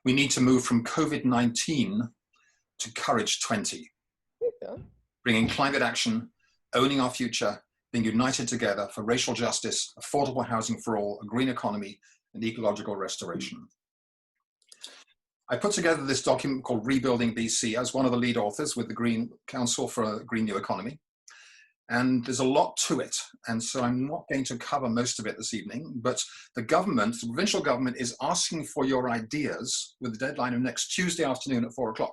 we need to move from COVID-19 to Courage 20, bringing climate action, owning our future, being united together for racial justice, affordable housing for all, a green economy, and ecological restoration. I put together this document called Rebuilding BC as one of the lead authors with the Green Council for a Green New Economy. And there's a lot to it. And so I'm not going to cover most of it this evening, but the government, the provincial government, is asking for your ideas with the deadline of next Tuesday afternoon at 4 o'clock.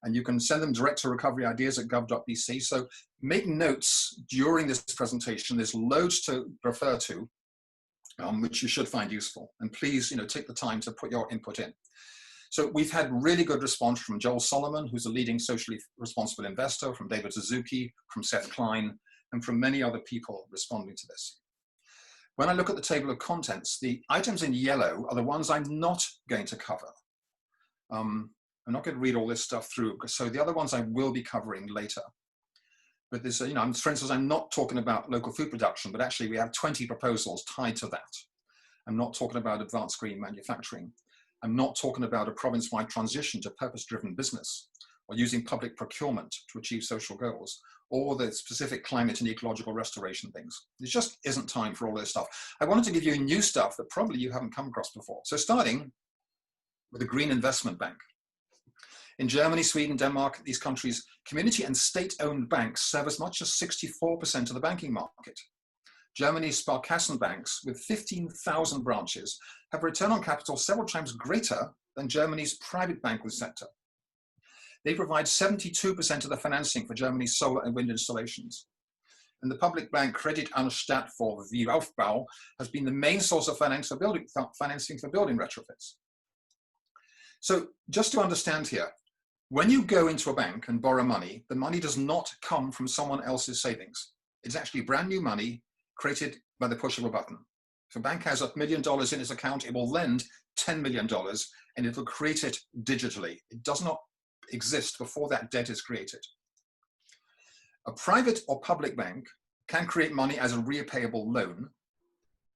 And you can send them direct to recovery.ideas@gov.bc. So make notes during this presentation. There's loads to refer to, which you should find useful. And please, take the time to put your input in. So we've had really good response from Joel Solomon, who's a leading socially responsible investor, from David Suzuki, from Seth Klein, and from many other people responding to this. When I look at the table of contents, the items in yellow are the ones I'm not going to cover. I'm not going to read all this stuff through, so the other ones I will be covering later. But there's, for instance, I'm not talking about local food production, but actually we have 20 proposals tied to that. I'm not talking about advanced green manufacturing. I'm not talking about a province-wide transition to purpose-driven business or using public procurement to achieve social goals or the specific climate and ecological restoration things. There just isn't time for all this stuff. I wanted to give you new stuff that probably you haven't come across before. So starting with the Green Investment Bank. In Germany, Sweden, Denmark, these countries, community and state-owned banks serve as much as 64% of the banking market. Germany's Sparkassenbanks, with 15,000 branches, have a return on capital several times greater than Germany's private banking sector. They provide 72% of the financing for Germany's solar and wind installations. And the public bank Kreditanstalt for Wiederaufbau has been the main source of financing for building retrofits. So just to understand here, when you go into a bank and borrow money, the money does not come from someone else's savings. It's actually brand new money created by the push of a button. If a bank has $1 million in its account, it will lend $10 million and it will create it digitally. It does not exist before that debt is created. A private or public bank can create money as a repayable loan.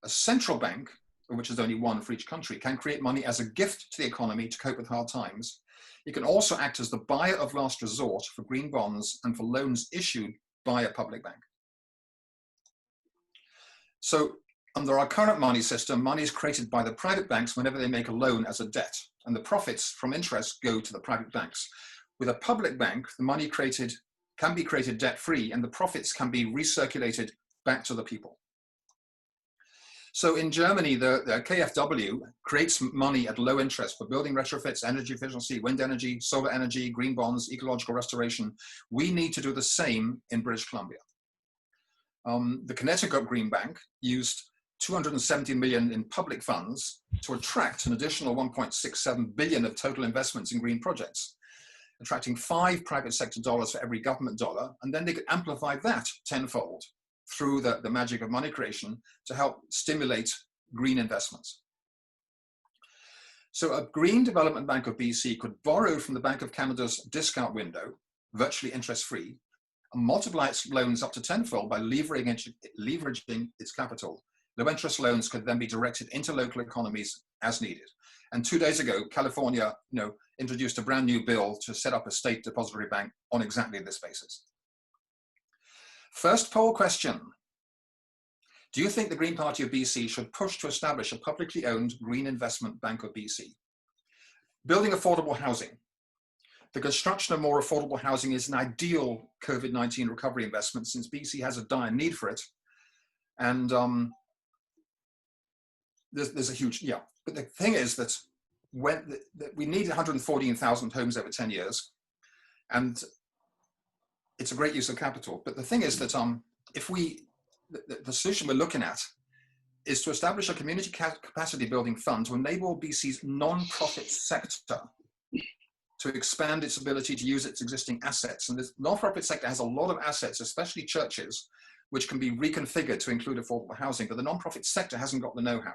A central bank, which is only one for each country, can create money as a gift to the economy to cope with hard times. It can also act as the buyer of last resort for green bonds and for loans issued by a public bank. So under our current money system, money is created by the private banks whenever they make a loan as a debt, and the profits from interest go to the private banks. With a public bank, the money created can be created debt-free, and the profits can be recirculated back to the people. So in Germany, the KfW creates money at low interest for building retrofits, energy efficiency, wind energy, solar energy, green bonds, ecological restoration. We need to do the same in British Columbia. The Connecticut Green Bank used $270 million in public funds to attract an additional $1.67 billion of total investments in green projects, attracting 5 private sector dollars for every government dollar, and then they could amplify that tenfold through the magic of money creation to help stimulate green investments. So a Green Development Bank of BC could borrow from the Bank of Canada's discount window, virtually interest-free, and multiply its loans up to tenfold by leveraging its capital. Low interest loans could then be directed into local economies as needed. And 2 days ago, California introduced a brand new bill to set up a state depository bank on exactly this basis. First poll question. Do you think the Green Party of BC should push to establish a publicly owned Green Investment Bank of BC? Building affordable housing. The construction of more affordable housing is an ideal COVID-19 recovery investment since BC has a dire need for it. And there's a huge, but the thing is that we need 114,000 homes over 10 years. And it's a great use of capital. But the thing is that the solution we're looking at is to establish a community capacity building fund to enable BC's non-profit sector to expand its ability to use its existing assets. And this non-profit sector has a lot of assets, especially churches, which can be reconfigured to include affordable housing, but the non-profit sector hasn't got the know-how.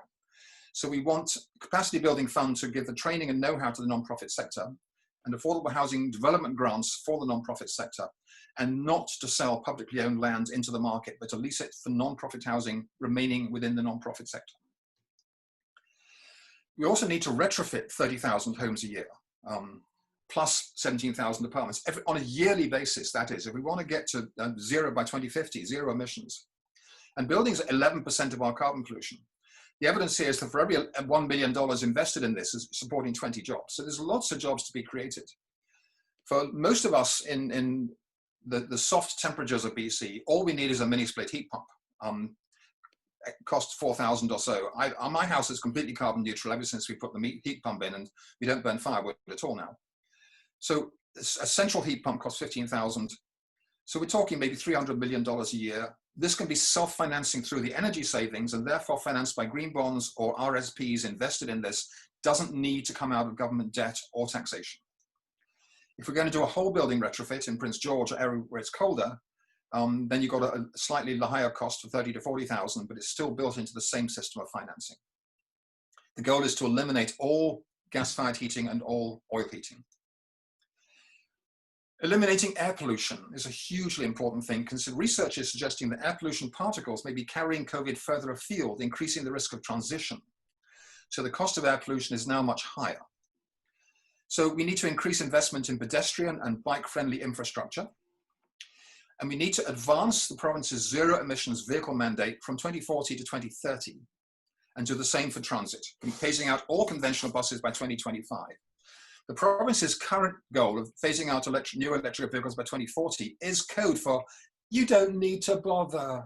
So we want a capacity building fund to give the training and know-how to the non-profit sector and affordable housing development grants for the non-profit sector, and not to sell publicly owned land into the market, but to lease it for non-profit housing remaining within the non-profit sector. We also need to retrofit 30,000 homes a year, plus 17,000 apartments on a yearly basis. That is, if we want to get to zero by 2050, zero emissions. And buildings are 11% of our carbon pollution. The evidence here is that for every $1 million invested in this is supporting 20 jobs. So there's lots of jobs to be created. For most of us in the soft temperatures of BC, all we need is a mini split heat pump. It costs $4,000 or so. My house is completely carbon neutral ever since we put the heat pump in, and we don't burn firewood at all now. So a central heat pump costs $15,000. So we're talking maybe $300 million a year. This can be self-financing through the energy savings and therefore financed by green bonds or RSPs invested in this. Doesn't need to come out of government debt or taxation. If we're going to do a whole building retrofit in Prince George, area where it's colder, then you've got a slightly higher cost of 30 to 40,000, but it's still built into the same system of financing. The goal is to eliminate all gas-fired heating and all oil heating. Eliminating air pollution is a hugely important thing, because research is suggesting that air pollution particles may be carrying COVID further afield, increasing the risk of transition. So the cost of air pollution is now much higher. So we need to increase investment in pedestrian and bike-friendly infrastructure. And we need to advance the province's zero emissions vehicle mandate from 2040 to 2030, and do the same for transit, phasing out all conventional buses by 2025. The province's current goal of phasing out new electric vehicles by 2040 is code for, you don't need to bother.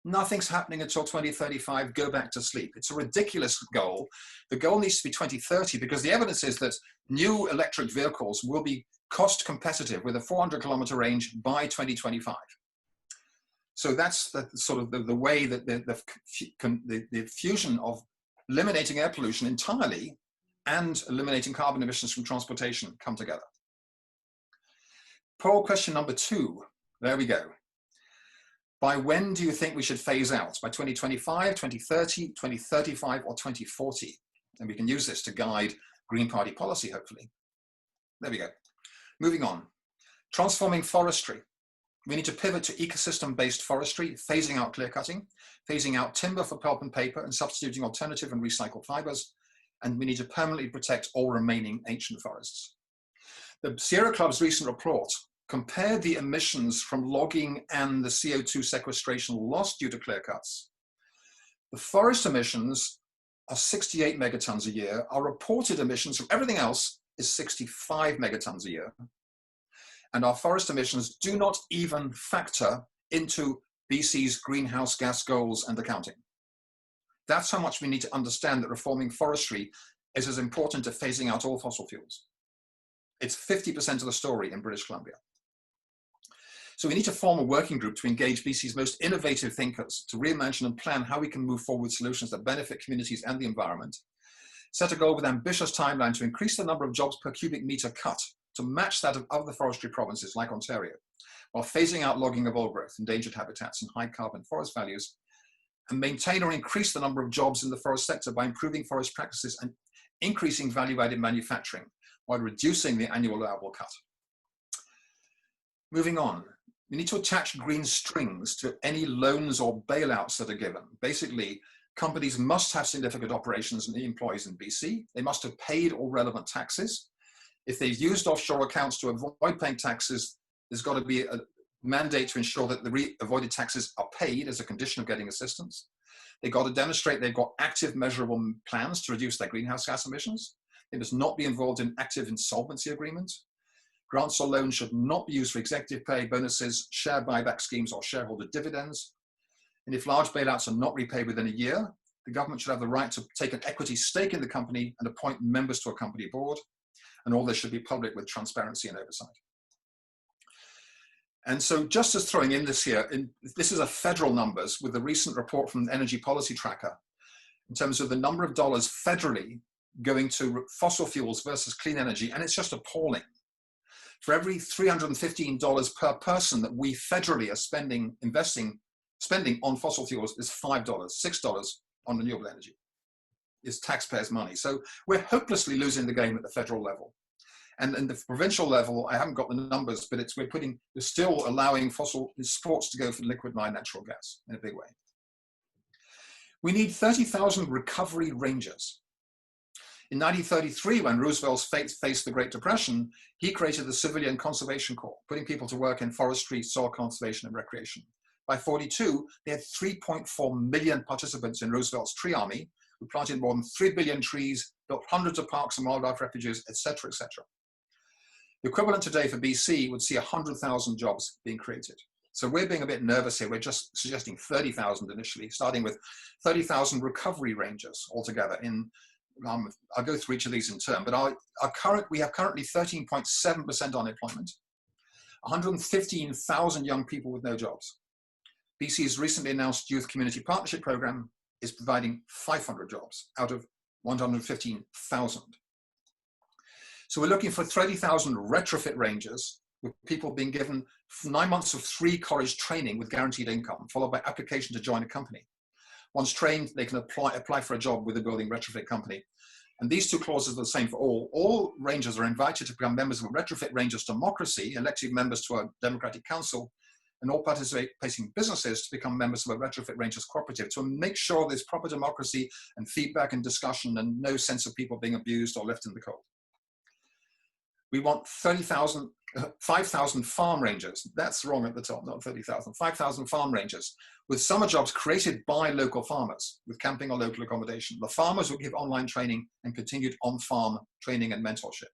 Nothing's happening until 2035, go back to sleep. It's a ridiculous goal. The goal needs to be 2030 because the evidence is that new electric vehicles will be cost competitive with a 400-kilometer range by 2025. So that's sort of the way that the fusion of eliminating air pollution entirely and eliminating carbon emissions from transportation come together. Poll question number 2, there we go. By when do you think we should phase out? By 2025, 2030, 2035, or 2040? And we can use this to guide Green Party policy, hopefully. There we go. Moving on. Transforming forestry. We need to pivot to ecosystem-based forestry, phasing out clear cutting, phasing out timber for pulp and paper, and substituting alternative and recycled fibers. And we need to permanently protect all remaining ancient forests. The Sierra Club's recent report compared the emissions from logging and the CO2 sequestration lost due to clear cuts. The forest emissions are 68 megatons a year. Our reported emissions from everything else is 65 megatons a year. And our forest emissions do not even factor into BC's greenhouse gas goals and accounting. That's how much we need to understand that reforming forestry is as important to phasing out all fossil fuels. It's 50% of the story in British Columbia. So we need to form a working group to engage BC's most innovative thinkers to reimagine and plan how we can move forward solutions that benefit communities and the environment. Set a goal with ambitious timeline to increase the number of jobs per cubic meter cut to match that of other forestry provinces like Ontario, while phasing out logging of old growth, endangered habitats and high carbon forest values, and maintain or increase the number of jobs in the forest sector by improving forest practices and increasing value-added manufacturing while reducing the annual allowable cut. Moving on, we need to attach green strings to any loans or bailouts that are given. Basically, companies must have significant operations and employees in BC. They must have paid all relevant taxes. If they've used offshore accounts to avoid paying taxes, there's got to be a mandate to ensure that the avoided taxes are paid as a condition of getting assistance. They've got to demonstrate they've got active measurable plans to reduce their greenhouse gas emissions. They must not be involved in active insolvency agreements. Grants or loans should not be used for executive pay, bonuses, share buyback schemes, or shareholder dividends. And if large bailouts are not repaid within a year, the government should have the right to take an equity stake in the company and appoint members to a company board. And all this should be public with transparency and oversight. And so just as throwing in this here, this is a federal numbers with the recent report from the Energy Policy Tracker in terms of the number of dollars federally going to fossil fuels versus clean energy, and it's just appalling. For every $315 per person that we federally are spending on fossil fuels is $5, $6 on renewable energy. Is taxpayers' money. So we're hopelessly losing the game at the federal level. And at the provincial level, I haven't got the numbers, but we're still allowing fossil sports to go for liquefied natural gas in a big way. We need 30,000 recovery rangers. In 1933, when Roosevelt faced the Great Depression, he created the Civilian Conservation Corps, putting people to work in forestry, soil conservation, and recreation. By 1942, they had 3.4 million participants in Roosevelt's tree army, who planted more than 3 billion trees, built hundreds of parks and wildlife refuges, etc., etc. The equivalent today for BC would see 100,000 jobs being created. So we're being a bit nervous here. We're just suggesting 30,000 initially, starting with 30,000 recovery rangers altogether. I'll go through each of these in turn, but we have currently 13.7% unemployment, 115,000 young people with no jobs. BC's recently announced Youth Community Partnership Program is providing 500 jobs out of 115,000. So we're looking for 30,000 retrofit rangers, with people being given 9 months of free college training with guaranteed income, followed by application to join a company. Once trained, they can apply for a job with a building retrofit company. And these two clauses are the same for all. All rangers are invited to become members of a retrofit rangers democracy, elected members to a democratic council, and all participating businesses to become members of a retrofit rangers cooperative to make sure there's proper democracy and feedback and discussion and no sense of people being abused or left in the cold. We want 5,000 farm rangers. That's wrong at the top, not 30,000. 5,000 farm rangers with summer jobs created by local farmers with camping or local accommodation. The farmers will give online training and continued on-farm training and mentorship.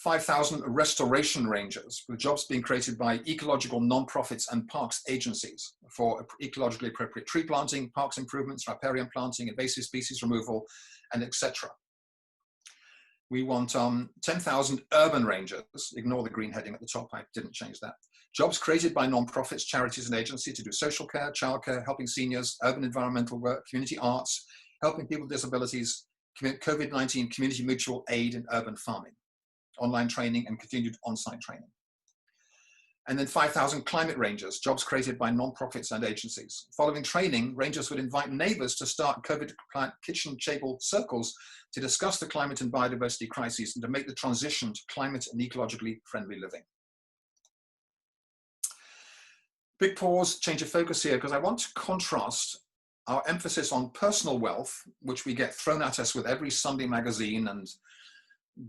5,000 restoration rangers with jobs being created by ecological non-profits and parks agencies for ecologically appropriate tree planting, parks improvements, riparian planting, invasive species removal, and etc. We want 10,000 urban rangers. Ignore the green heading at the top, I didn't change that. Jobs created by non-profits, charities, and agencies to do social care, childcare, helping seniors, urban environmental work, community arts, helping people with disabilities, COVID-19 community mutual aid and urban farming, online training and continued on-site training. And then 5,000 climate rangers, jobs created by non-profits and agencies. Following training, rangers would invite neighbors to start COVID-compliant kitchen table circles to discuss the climate and biodiversity crises and to make the transition to climate and ecologically friendly living. Big pause, change of focus here, because I want to contrast our emphasis on personal wealth, which we get thrown at us with every Sunday magazine and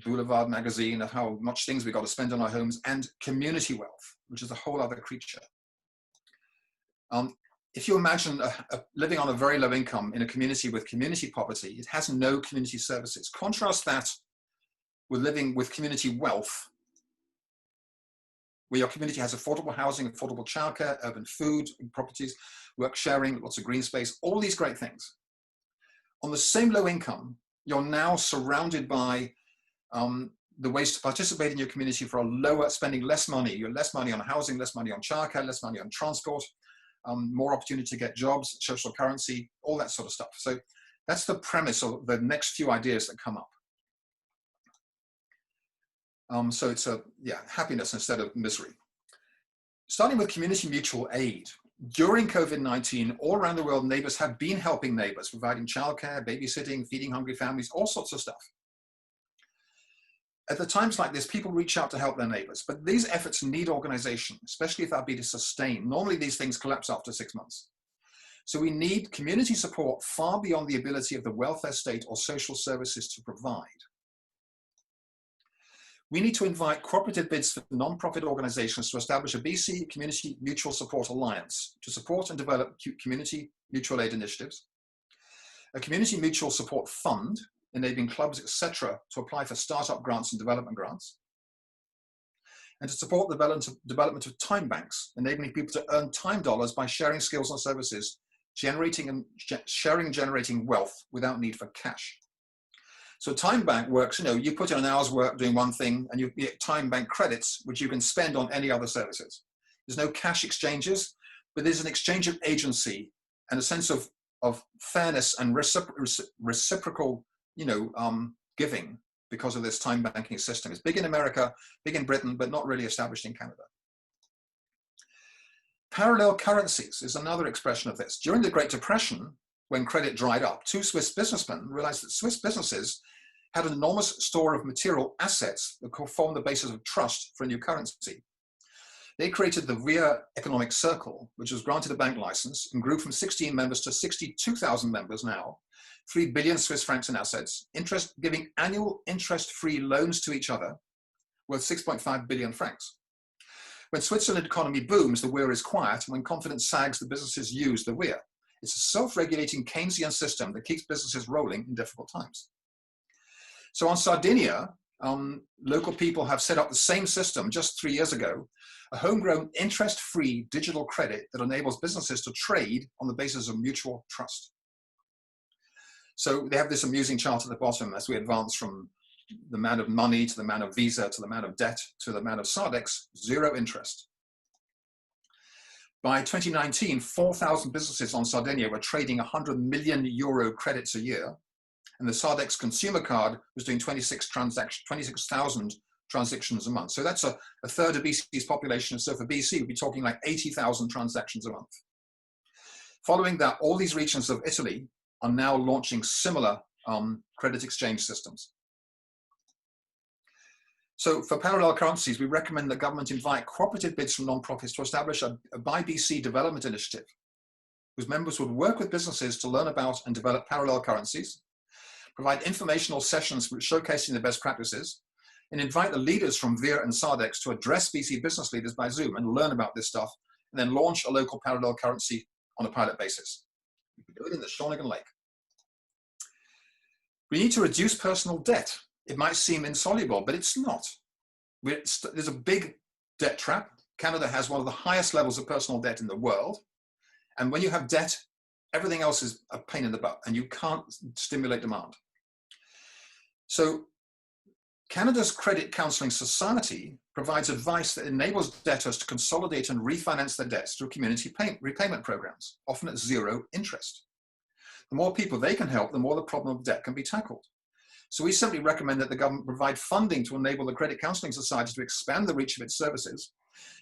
Boulevard magazine of how much things we got to spend on our homes, and community wealth, which is a whole other creature. If you imagine living on a very low income in a community with community poverty, it has no community services. Contrast that with living with community wealth, where your community has affordable housing, affordable childcare, urban food, properties, work sharing, lots of green space, all these great things. On the same low income, you're now surrounded by the ways to participate in your community for a lower, spending less money. You're less money on housing, less money on childcare, less money on transport, more opportunity to get jobs, social currency, all that sort of stuff. So that's the premise of the next few ideas that come up. So it's happiness instead of misery. Starting with community mutual aid. During COVID-19, all around the world, neighbors have been helping neighbors, providing childcare, babysitting, feeding hungry families, all sorts of stuff. At the times like this, people reach out to help their neighbors, but these efforts need organization, especially if they'll be to sustain. Normally these things collapse after 6 months. So we need community support far beyond the ability of the welfare state or social services to provide. We need to invite cooperative bids for non-profit organizations to establish a BC Community Mutual Support Alliance to support and develop community mutual aid initiatives, a community mutual support fund, enabling clubs, etc., to apply for startup grants and development grants, and to support the development of time banks, enabling people to earn time dollars by sharing skills and services, generating wealth without need for cash. So time bank works, you put in an hour's work doing one thing and you get time bank credits, which you can spend on any other services. There's no cash exchanges, but there's an exchange of agency and a sense of fairness and reciprocal giving because of this time banking system. It's big in America, big in Britain, but not really established in Canada. Parallel currencies is another expression of this. During the Great Depression, when credit dried up, 2 Swiss businessmen realized that Swiss businesses had an enormous store of material assets that could form the basis of trust for a new currency. They created the Via Economic Circle, which was granted a bank license and grew from 16 members to 62,000 members now, 3 billion Swiss francs in assets, giving annual interest-free loans to each other worth 6.5 billion francs. When Switzerland economy booms, the weir is quiet. And when confidence sags, the businesses use the weir. It's a self-regulating Keynesian system that keeps businesses rolling in difficult times. So on Sardinia, local people have set up the same system just 3 years ago, a homegrown interest-free digital credit that enables businesses to trade on the basis of mutual trust. So they have this amusing chart at the bottom as we advance from the man of money to the man of Visa to the man of debt to the man of Sardex, zero interest. By 2019, 4,000 businesses on Sardinia were trading 100 million euro credits a year. And the Sardex consumer card was doing 26,000 transactions a month. So that's a third of BC's population. So for BC, we'd be talking like 80,000 transactions a month. Following that, all these regions of Italy are now launching similar credit exchange systems. So for parallel currencies, we recommend the government invite cooperative bids from non-profits to establish a Buy BC development initiative, whose members would work with businesses to learn about and develop parallel currencies, provide informational sessions showcasing the best practices, and invite the leaders from VIR and Sardex to address BC business leaders by Zoom and learn about this stuff, and then launch a local parallel currency on a pilot basis. We can do it in the Schornigen Lake. We need to reduce personal debt. It might seem insoluble, but it's not. There's a big debt trap. Canada has one of the highest levels of personal debt in the world. And when you have debt, everything else is a pain in the butt and you can't stimulate demand. So Canada's Credit Counselling Society provides advice that enables debtors to consolidate and refinance their debts through community repayment programs, often at zero interest. The more people they can help, the more the problem of debt can be tackled. So we simply recommend that the government provide funding to enable the Credit Counselling Society to expand the reach of its services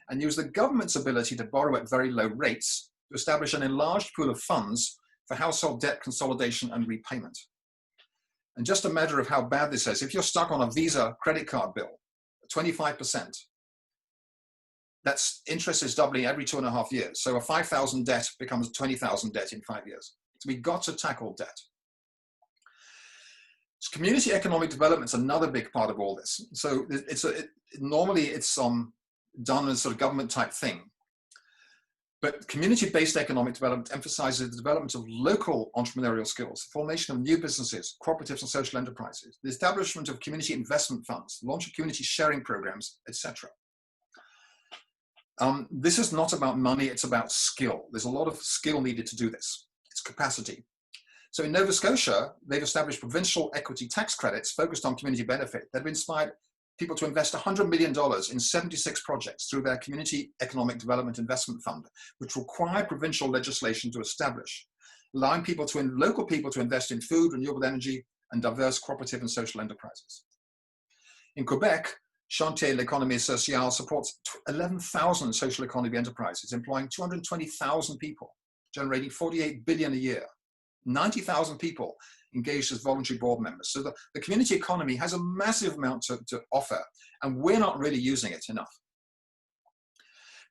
and use the government's ability to borrow at very low rates to establish an enlarged pool of funds for household debt consolidation and repayment. And just a matter of how bad this is, if you're stuck on a Visa credit card bill, 25%, that's interest is doubling every 2.5 years. So a 5,000 debt becomes 20,000 debt in 5 years. So we've got to tackle debt. So community economic development is another big part of all this. So normally it's done as sort of government type thing. But community-based economic development emphasizes the development of local entrepreneurial skills, the formation of new businesses, cooperatives and social enterprises, the establishment of community investment funds, the launch of community sharing programs, etc. This is not about money, it's about skill. There's a lot of skill needed to do this. It's capacity. So in Nova Scotia, they've established provincial equity tax credits focused on community benefit that have inspired people to invest $100 million in 76 projects through their Community Economic Development Investment Fund, which require provincial legislation to establish, allowing local people to invest in food, renewable energy, and diverse cooperative and social enterprises. In Quebec, Chantier l'Économie Sociale supports 11,000 social economy enterprises, employing 220,000 people, generating $48 billion a year. 90,000 people engaged as voluntary board members. So the community economy has a massive amount to offer, and we're not really using it enough.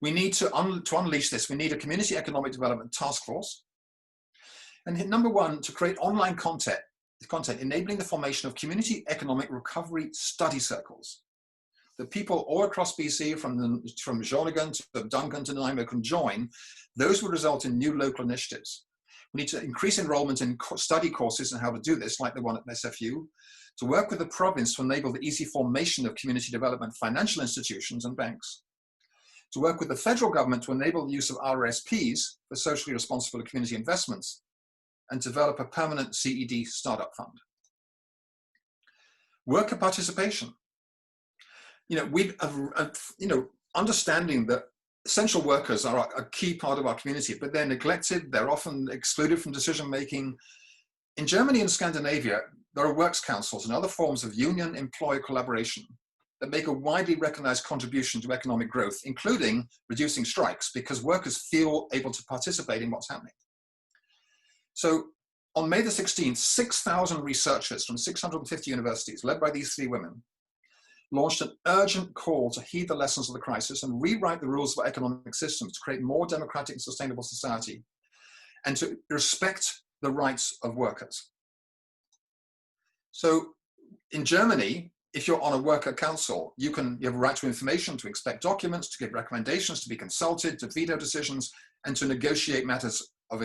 We need to unleash this. We need a community economic development task force. And number one, to create online content enabling the formation of community economic recovery study circles. That people all across BC, from Schornigen to Duncan to Nanaimo, can join. Those will result in new local initiatives. We need to increase enrollment in study courses and how to do this, like the one at SFU, to work with the province to enable the easy formation of community development financial institutions and banks, to work with the federal government to enable the use of RRSPs for socially responsible community investments, and to develop a permanent CED startup fund. Worker participation. Understanding that essential workers are a key part of our community, but they're neglected, they're often excluded from decision-making. In Germany and Scandinavia, there are works councils and other forms of union-employer collaboration that make a widely recognized contribution to economic growth, including reducing strikes, because workers feel able to participate in what's happening. So on May the 16th, 6,000 researchers from 650 universities, led by these 3 women, launched an urgent call to heed the lessons of the crisis and rewrite the rules of economic systems to create more democratic and sustainable society and to respect the rights of workers. So in Germany, if you're on a worker council, you have a right to information, to inspect documents, to give recommendations, to be consulted, to veto decisions, and to negotiate matters of,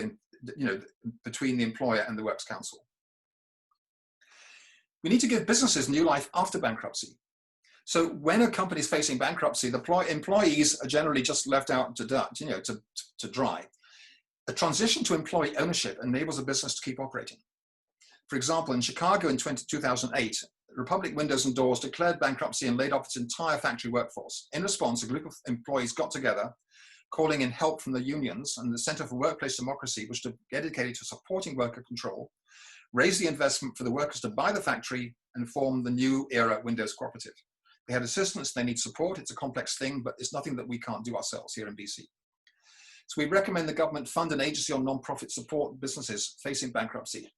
between the employer and the works council. We need to give businesses new life after bankruptcy. So when a company is facing bankruptcy, the employees are generally just left out to dry. A transition to employee ownership enables a business to keep operating. For example, in Chicago in 2008, Republic Windows and Doors declared bankruptcy and laid off its entire factory workforce. In response, a group of employees got together, calling in help from the unions, and the Center for Workplace Democracy was dedicated to supporting worker control, raise the investment for the workers to buy the factory, and form the new era Windows Cooperative. They had assistance, they need support. It's a complex thing, but it's nothing that we can't do ourselves here in BC. So we recommend the government fund an agency on non-profit support businesses facing bankruptcy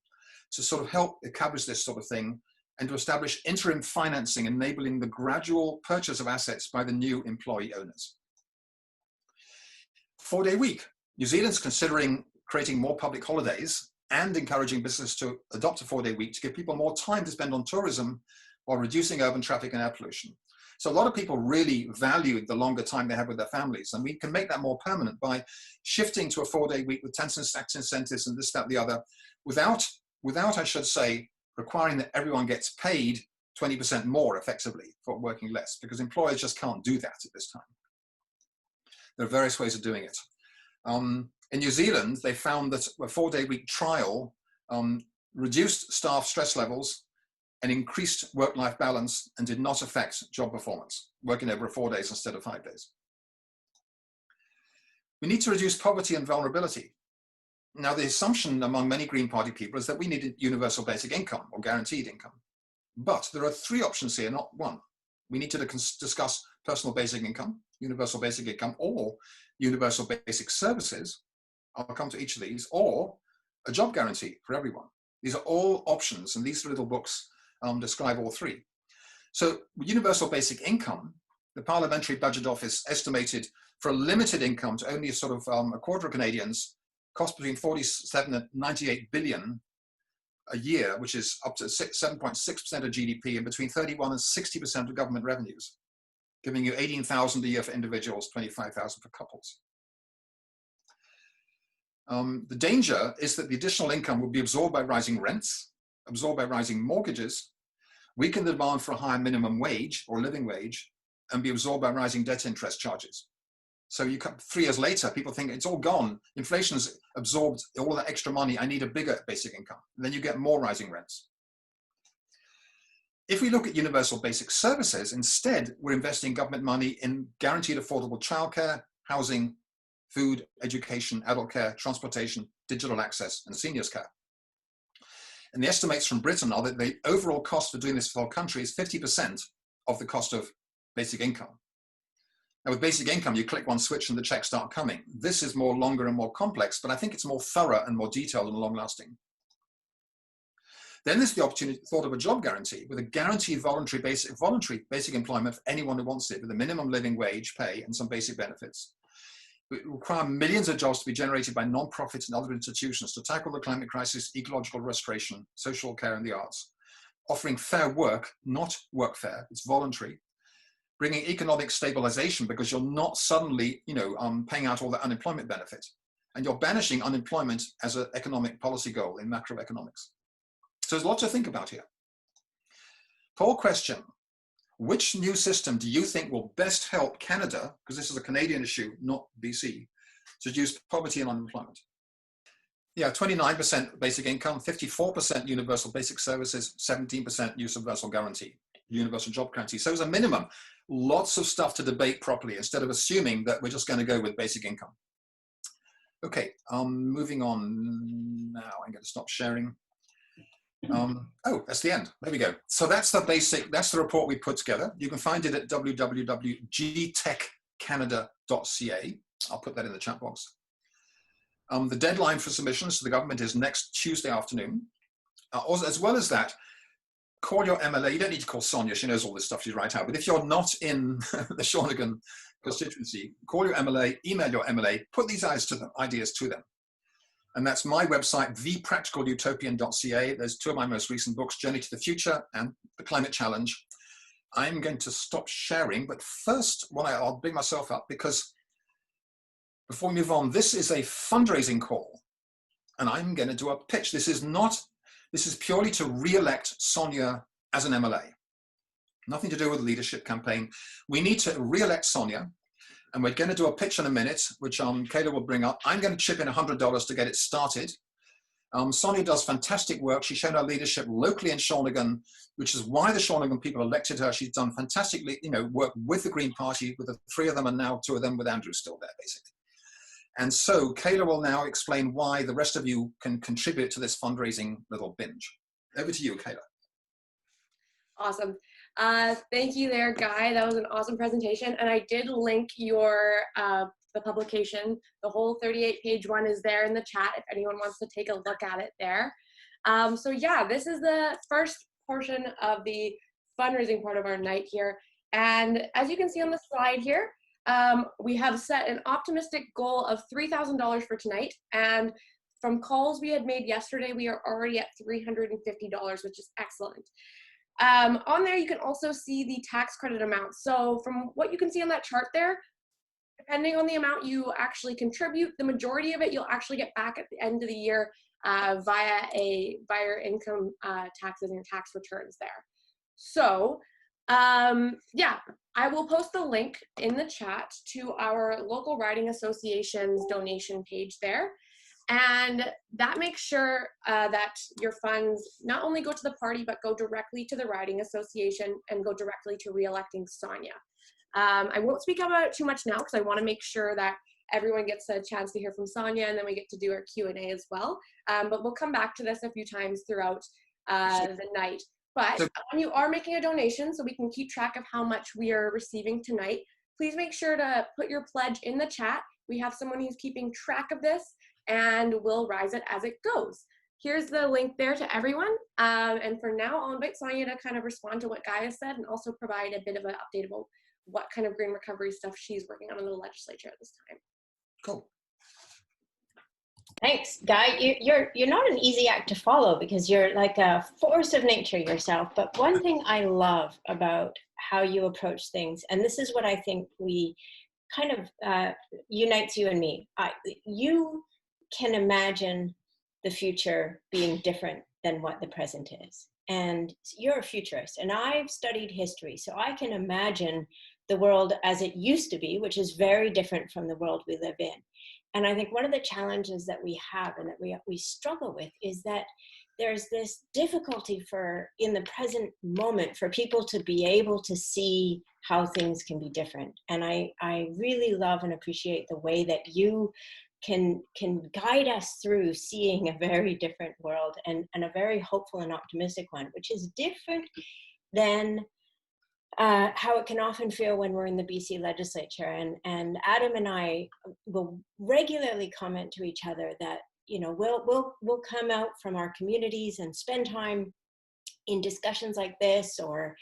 to sort of help establish this sort of thing, and to establish interim financing enabling the gradual purchase of assets by the new employee owners. 4-day week. New Zealand's considering creating more public holidays and encouraging business to adopt a 4-day week to give people more time to spend on tourism while reducing urban traffic and air pollution. So a lot of people really value the longer time they have with their families, and we can make that more permanent by shifting to a 4-day week with tax incentives and this, that, the other, without, I should say, requiring that everyone gets paid 20% more effectively for working less, because employers just can't do that at this time. There are various ways of doing it. In New Zealand, they found that a 4-day week trial reduced staff stress levels and increased work-life balance and did not affect job performance, working over 4 days instead of 5 days. We need to reduce poverty and vulnerability. Now, the assumption among many Green Party people is that we need universal basic income or guaranteed income. But there are 3 options here, not 1. We need to discuss personal basic income, universal basic income, or universal basic services. I'll come to each of these, or a job guarantee for everyone. These are all options, and these little books describe all 3. So universal basic income, the Parliamentary Budget Office estimated for a limited income to only sort of a quarter of Canadians, cost between 47 and 98 billion a year, which is up to 7.6% of GDP, and between 31 and 60% of government revenues, giving you 18,000 a year for individuals, 25,000 for couples. The danger is that the additional income will be absorbed by rising rents, absorbed by rising mortgages, weaken the demand for a higher minimum wage or living wage, and be absorbed by rising debt interest charges. So you come 3 years later, people think it's all gone. Inflation's absorbed all that extra money. I need a bigger basic income. And then you get more rising rents. If we look at universal basic services, instead, we're investing government money in guaranteed affordable childcare, housing, food, education, adult care, transportation, digital access, and seniors care. And the estimates from Britain are that the overall cost for doing this for the whole country is 50% of the cost of basic income. Now, with basic income, you click one switch and the checks start coming. This is more longer and more complex, but I think it's more thorough and more detailed and long-lasting. Then there's the opportunity, thought of a job guarantee with a guaranteed voluntary basic employment for anyone who wants it, with a minimum living wage pay and some basic benefits. It will require millions of jobs to be generated by non-profits and other institutions to tackle the climate crisis, ecological restoration, social care, and the arts, offering fair work, not workfare. It's voluntary. Bringing economic stabilization, because you're not suddenly, paying out all the unemployment benefit, and you're banishing unemployment as an economic policy goal in macroeconomics. So there's a lot to think about here. Poll question: which new system do you think will best help Canada, because this is a Canadian issue, not BC, to reduce poverty and unemployment? Yeah, 29% basic income, 54% universal basic services, 17% universal guarantee, universal job guarantee. So as a minimum, lots of stuff to debate properly instead of assuming that we're just going to go with basic income. Okay, moving on now. I'm going to stop sharing. Oh, that's the end. There we go. So that's the report we put together. You can find it at www.gtechcanada.ca. I'll put that in the chat box. The deadline for submissions to the government is next Tuesday afternoon. As well as that, call your MLA. You don't need to call Sonia. She knows all this stuff. She's right out. But if you're not in the Shawnigan constituency, call your MLA, email your MLA, put these ideas to them. And that's my website, thepracticalutopian.ca. There's two of my most recent books, Journey to the Future and The Climate Challenge. I'm going to stop sharing, but first, I'll bring myself up, because before we move on, this is a fundraising call, and I'm going to do a pitch. This is purely to re-elect Sonia as an MLA. Nothing to do with the leadership campaign. We need to re-elect Sonia, and we're going to do a pitch in a minute, which Kayla will bring up. I'm going to chip in $100 to get it started. Sonia does fantastic work. She's shown her leadership locally in Shawnigan, which is why the Shawnigan people elected her. She's done fantastically, work with the Green Party, with the three of them, and now two of them with Andrew still there, basically. And so Kayla will now explain why the rest of you can contribute to this fundraising little binge. Over to you, Kayla. Awesome. Thank you there, Guy. That was an awesome presentation. And I did link your the publication. The whole 38-page one is there in the chat if anyone wants to take a look at it there. So yeah, this is the first portion of the fundraising part of our night here. And as you can see on the slide here, we have set an optimistic goal of $3,000 for tonight. And from calls we had made yesterday, we are already at $350, which is excellent. On there, you can also see the tax credit amount. So from what you can see on that chart there, depending on the amount you actually contribute, the majority of it you'll actually get back at the end of the year via your income taxes and your tax returns there. So yeah, I will post the link in the chat to our local riding association's donation page there. And that makes sure that your funds not only go to the party, but go directly to the riding association and go directly to re-electing Sonia. I won't speak about it too much now because I want to make sure that everyone gets a chance to hear from Sonia, and then we get to do our Q&A as well. But we'll come back to this a few times throughout the night. But when you are making a donation, so we can keep track of how much we are receiving tonight, please make sure to put your pledge in the chat. We have someone who's keeping track of this, and we'll rise it as it goes. Here's the link there to everyone. And for now, I'll invite Sonia to kind of respond to what Guy has said and also provide a bit of an update about what kind of green recovery stuff she's working on in the legislature at this time. Cool. Thanks, Guy. You're not an easy act to follow because you're like a force of nature yourself. But one thing I love about how you approach things, and this is what I think we kind of unites you and me. You can imagine the future being different than what the present is. And you're a futurist, and I've studied history, so I can imagine the world as it used to be, which is very different from the world we live in. And I think one of the challenges that we have and that we struggle with is that there's this difficulty in the present moment for people to be able to see how things can be different. And I really love and appreciate the way that you can guide us through seeing a very different world and a very hopeful and optimistic one, which is different than how it can often feel when we're in the BC legislature. And Adam and I will regularly comment to each other that, we'll come out from our communities and spend time in discussions like this, or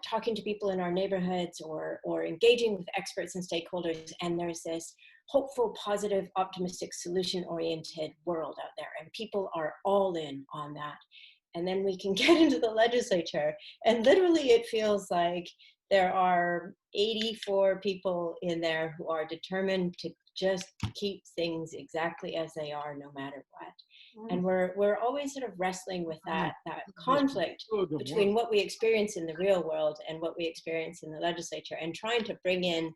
talking to people in our neighborhoods, or engaging with experts and stakeholders. And there's this hopeful, positive, optimistic, solution-oriented world out there. And people are all in on that. And then we can get into the legislature, and literally it feels like there are 84 people in there who are determined to just keep things exactly as they are, no matter what. And we're always sort of wrestling with that conflict between what we experience in the real world and what we experience in the legislature, and trying to bring in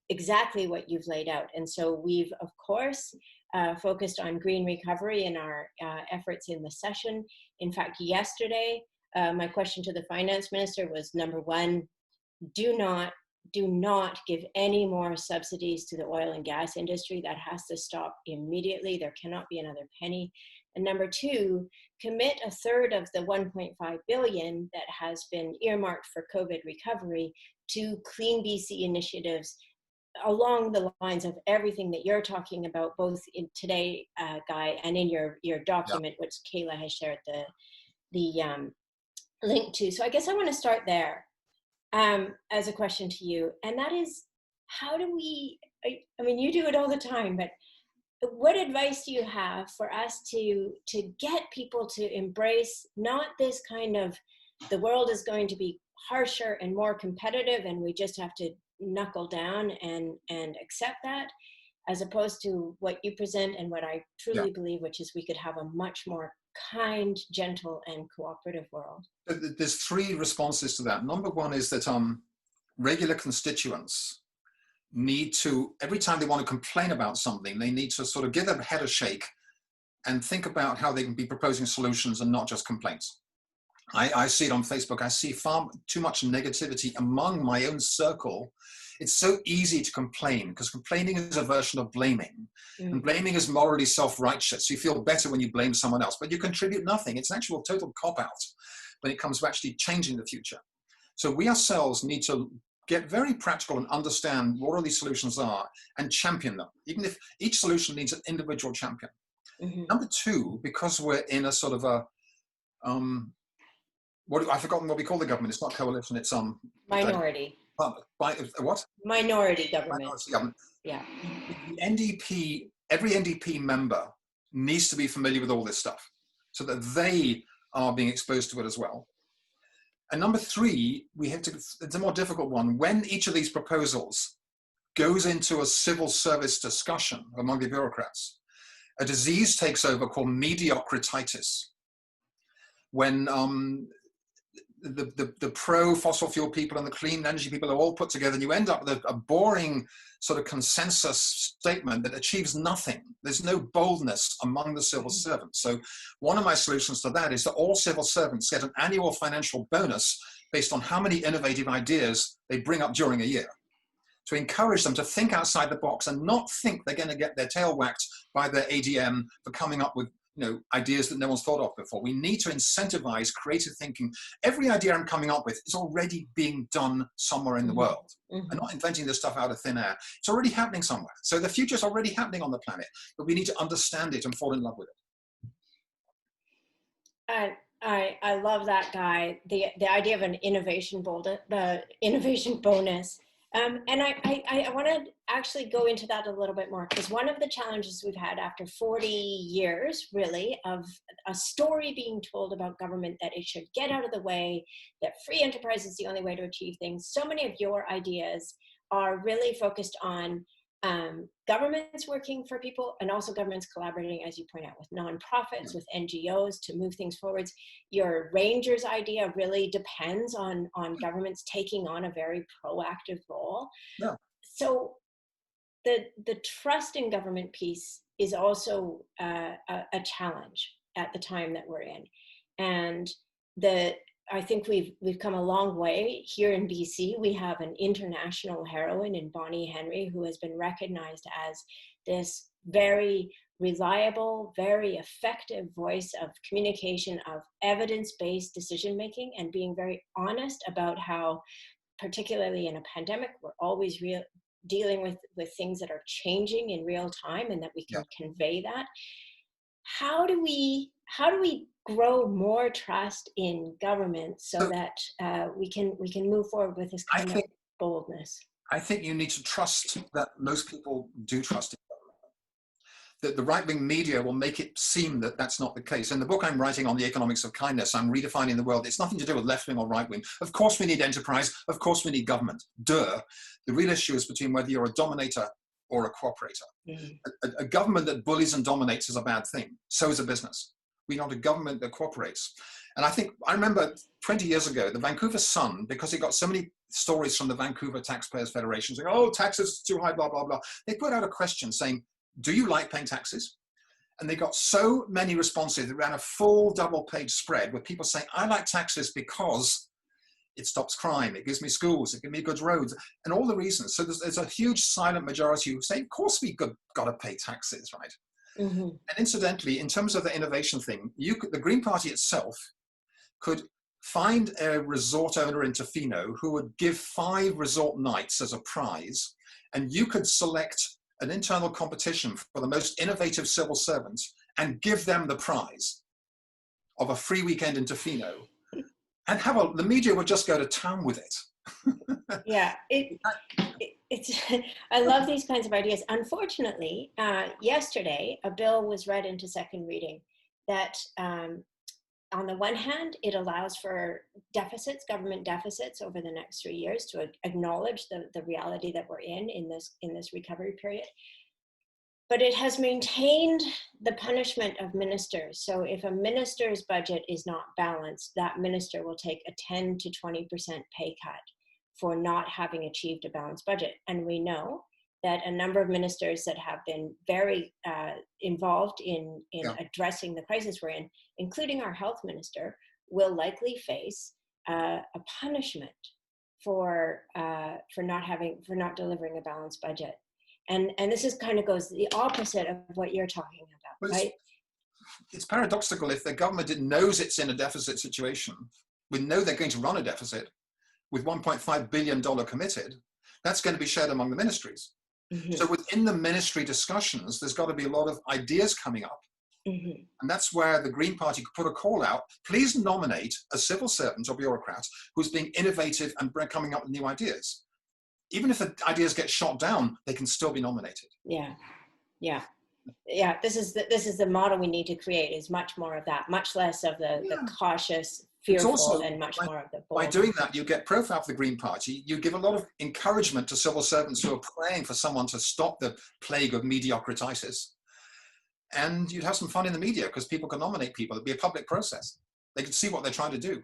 exactly what you've laid out. And so we've, of course, focused on green recovery in our efforts in the session. In fact, yesterday, my question to the finance minister was, number one, do not give any more subsidies to the oil and gas industry. That has to stop immediately. There cannot be another penny. And number two, commit a third of the 1.5 billion that has been earmarked for COVID recovery to Clean BC initiatives along the lines of everything that you're talking about, both in today, Guy, and in your document, which Kayla has shared the link to. So I guess I want to start there as a question to you, and that is, how do we, I mean, you do it all the time, but what advice do you have for us to get people to embrace not this kind of, the world is going to be harsher and more competitive and we just have to knuckle down and accept that, as opposed to what you present and what I truly believe, which is we could have a much more kind, gentle, and cooperative world? There's three responses to that. Number one is that regular constituents need to, every time they want to complain about something, they need to sort of give their head a shake and think about how they can be proposing solutions and not just complaints. I see it on Facebook. I see far too much negativity among my own circle. It's so easy to complain because complaining is a version of blaming. And blaming is morally self-righteous. You feel better when you blame someone else, but you contribute nothing. It's an actual total cop-out when it comes to actually changing the future. So we ourselves need to get very practical and understand what all these solutions are and champion them, even if each solution needs an individual champion. Number two, because we're in a sort of a, I've forgotten what we call the government. It's not coalition, it's minority. What? Minority government. Minority government. Yeah. The NDP, every NDP member needs to be familiar with all this stuff so that they are being exposed to it as well. And number three, we have to, it's a more difficult one. When each of these proposals goes into a civil service discussion among the bureaucrats, a disease takes over called mediocrititis. When the pro-fossil fuel people and the clean energy people are all put together, and you end up with a boring sort of consensus statement that achieves nothing. There's no boldness among the civil servants. So one of my solutions to that is that all civil servants get an annual financial bonus based on how many innovative ideas they bring up during a year, to encourage them to think outside the box and not think they're going to get their tail whacked by their ADM for coming up with ideas that no one's thought of before. We need to incentivize creative thinking. Every idea I'm coming up with is already being done somewhere in the world. I'm not inventing this stuff out of thin air. It's already happening somewhere. So the future is already happening on the planet, but we need to understand it and fall in love with it. I love that, Guy. The idea of an innovation bonus. And I want to actually go into that a little bit more, because one of the challenges we've had after 40 years, really, of a story being told about government, that it should get out of the way, that free enterprise is the only way to achieve things. So many of your ideas are really focused on governments working for people, and also governments collaborating, as you point out, with nonprofits, with NGOs to move things forwards. Your Rangers idea really depends on governments taking on a very proactive role. Yeah. So the trust in government piece is also a challenge at the time that we're in, and I think we've come a long way. Here in BC, we have an international heroine in Bonnie Henry, who has been recognized as this very reliable, very effective voice of communication, of evidence-based decision-making, and being very honest about how, particularly in a pandemic, we're always dealing with things that are changing in real time, and that we can convey that. How do we grow more trust in government so that we can move forward with this kind of boldness? I think you need to trust that most people do trust in government. That the right-wing media will make it seem that that's not the case. In the book I'm writing on the economics of kindness, I'm redefining the world. It's nothing to do with left-wing or right-wing. Of course we need enterprise. Of course we need government. Duh. The real issue is between whether you're a dominator or a cooperator. A government that bullies and dominates is a bad thing. So is a business. We want a government that cooperates. And I remember 20 years ago, the Vancouver Sun, because it got so many stories from the Vancouver Taxpayers Federation saying, oh, taxes are too high, blah, blah, blah. They put out a question saying, do you like paying taxes? And they got so many responses, they ran a full double-page spread with people saying, I like taxes because it stops crime, it gives me schools, it gives me good roads, and all the reasons. So there's a huge silent majority who say, of course we got to pay taxes, right? And incidentally, in terms of the innovation thing, the Green Party itself could find a resort owner in Tofino who would give 5 resort nights as a prize, and you could select an internal competition for the most innovative civil servants and give them the prize of a free weekend in Tofino, and the media would just go to town with it. Yeah, it's, I love these kinds of ideas. Unfortunately, yesterday, a bill was read into second reading that, on the one hand, it allows for deficits, government deficits over the next 3 years to acknowledge the reality that we're in this recovery period. But it has maintained the punishment of ministers. So if a minister's budget is not balanced, that minister will take a 10 to 20% pay cut for not having achieved a balanced budget. And we know that a number of ministers that have been very involved in addressing the crisis we're in, including our health minister, will likely face a punishment for not delivering a balanced budget. And this is kind of goes the opposite of what you're talking about, right? It's paradoxical. If the government knows it's in a deficit situation, we know they're going to run a deficit with $1.5 billion committed, that's going to be shared among the ministries. Mm-hmm. So within the ministry discussions, there's got to be a lot of ideas coming up. Mm-hmm. And that's where the Green Party could put a call out. Please nominate a civil servant or bureaucrat who's being innovative and coming up with new ideas. Even if the ideas get shot down, they can still be nominated. Yeah. This is the model we need to create, is much more of that, much less of the cautious, fearful, also, and much more of the bold. By doing that, you get profile for the Green Party. You give a lot of encouragement to civil servants who are praying for someone to stop the plague of mediocrititis. And you'd have some fun in the media because people can nominate people. It'd be a public process. They could see what they're trying to do.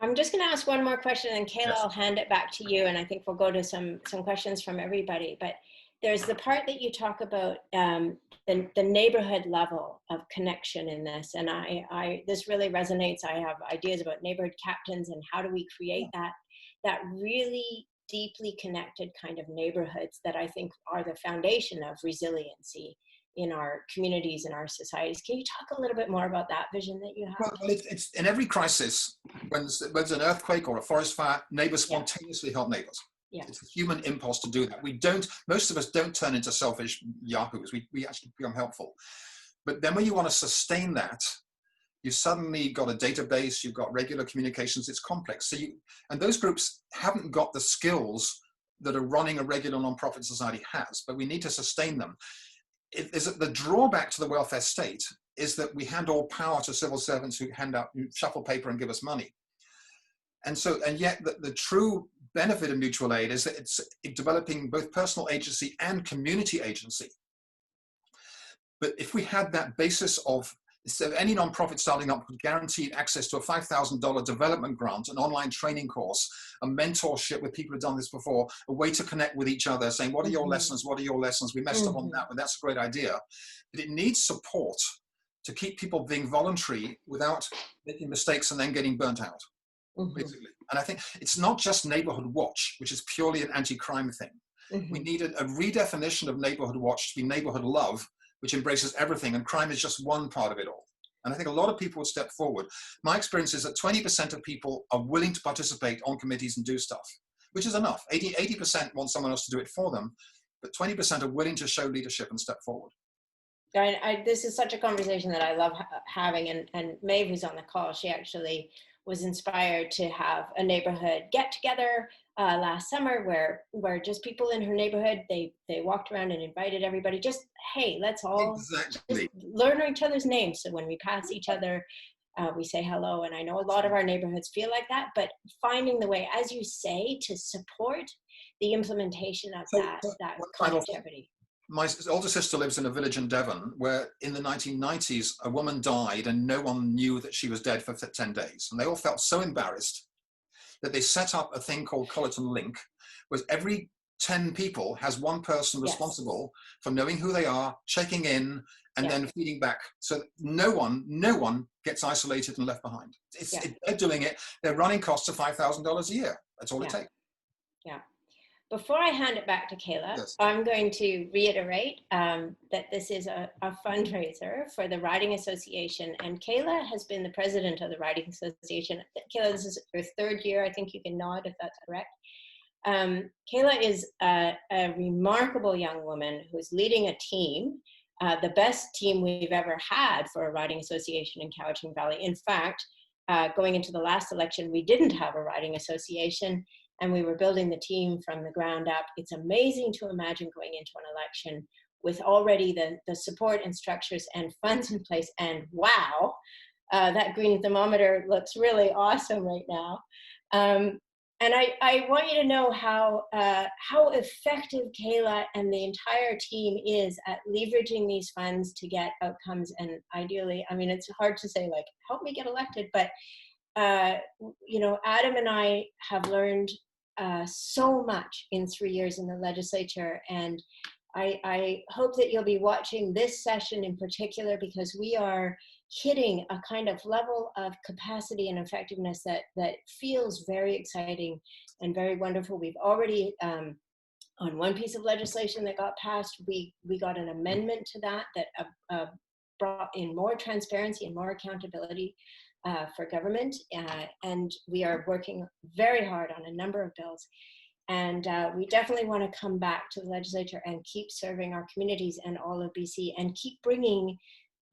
I'm just going to ask one more question, and Kayla, yes. I'll hand it back to you, and I think we'll go to some questions from everybody. But there's the part that you talk about, the neighborhood level of connection in this, and I this really resonates. I have ideas about neighborhood captains and how do we create that really deeply connected kind of neighborhoods that I think are the foundation of resiliency in our communities and our societies. Can you talk a little bit more about that vision that you have? Well, it's in every crisis, when there's an earthquake or a forest fire, neighbors spontaneously help neighbors. Yeah. It's a human impulse to do that. Most of us don't turn into selfish yahoos. We actually become helpful. But then when you want to sustain that, you suddenly got a database, you've got regular communications, it's complex. And those groups haven't got the skills that a running a regular nonprofit society has, but we need to sustain them. The drawback to the welfare state is that we hand all power to civil servants who shuffle paper and give us money. And yet the true benefit of mutual aid is that it's developing both personal agency and community agency. But if we had that basis of, instead of any nonprofit starting up with guaranteed access to a $5,000 development grant, an online training course, a mentorship with people who've done this before, a way to connect with each other, saying, what are your lessons? What are your lessons? We messed up on that, but that's a great idea. But it needs support to keep people being voluntary without making mistakes and then getting burnt out, basically. And I think it's not just neighborhood watch, which is purely an anti-crime thing. We need a redefinition of neighborhood watch to be neighborhood love, which embraces everything, and crime is just one part of it all. And I think a lot of people would step forward. My experience is that 20% of people are willing to participate on committees and do stuff, which is enough. 80% want someone else to do it for them, but 20% are willing to show leadership and step forward. This is such a conversation that I love having, and Maeve, who's on the call, she actually was inspired to have a neighborhood get together last summer where just people in her neighborhood, they walked around and invited everybody, just, hey, let's all just learn each other's names. So when we pass each other, we say hello. And I know a lot of our neighborhoods feel like that, but finding the way, as you say, to support the implementation of that connectivity. My older sister lives in a village in Devon where in the 1990s, a woman died and no one knew that she was dead for 10 days. And they all felt so embarrassed that they set up a thing called Colleton Link, where every 10 people has one person responsible for knowing who they are, checking in, and then feeding back. So no one gets isolated and left behind. They're doing it. Their running costs are $5,000 a year. That's all it takes. Yeah. Before I hand it back to Kayla, I'm going to reiterate that this is a fundraiser for the Riding Association, and Kayla has been the president of the Riding Association. Kayla, this is her third year. I think you can nod if that's correct. Kayla is a remarkable young woman who's leading a team, the best team we've ever had for a riding association in Cowichan Valley. In fact, going into the last election, we didn't have a riding association, and we were building the team from the ground up. It's amazing to imagine going into an election with already the support and structures and funds in place. And wow, that green thermometer looks really awesome right now. And I want you to know how effective Kayla and the entire team is at leveraging these funds to get outcomes. And ideally, I mean, it's hard to say, like, help me get elected, but you know, Adam and I have learned so much in 3 years in the legislature, and I hope that you'll be watching this session in particular, because we are hitting a kind of level of capacity and effectiveness that feels very exciting and very wonderful. We've already, on one piece of legislation that got passed, we got an amendment to that brought in more transparency and more accountability for government. And we are working very hard on a number of bills. And we definitely want to come back to the legislature and keep serving our communities and all of BC, and keep bringing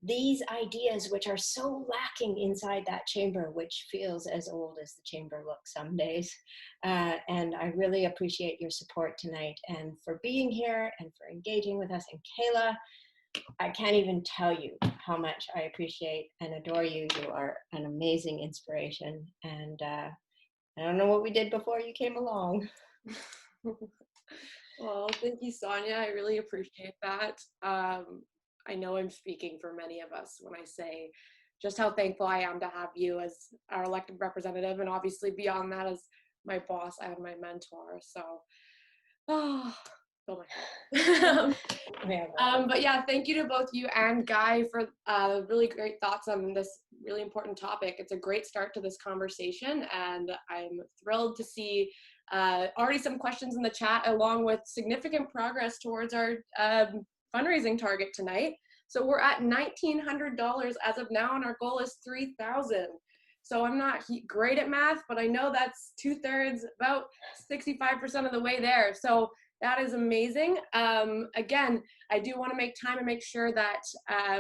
these ideas, which are so lacking inside that chamber, which feels as old as the chamber looks some days. And I really appreciate your support tonight, and for being here and for engaging with us. And Kayla, I can't even tell you how much I appreciate and adore you. You are an amazing inspiration. And I don't know what we did before you came along. Well, thank you, Sonia. I really appreciate that. I know I'm speaking for many of us when I say just how thankful I am to have you as our elected representative, and obviously beyond that as my boss and my mentor. So, oh my God. But yeah, thank you to both you and Guy for really great thoughts on this really important topic. It's a great start to this conversation, and I'm thrilled to see already some questions in the chat, along with significant progress towards our fundraising target tonight. So we're at $1,900 as of now, and our goal is $3,000. So I'm not great at math, but I know that's 2/3, about 65% of the way there. So that is amazing. Again, I do want to make time and make sure that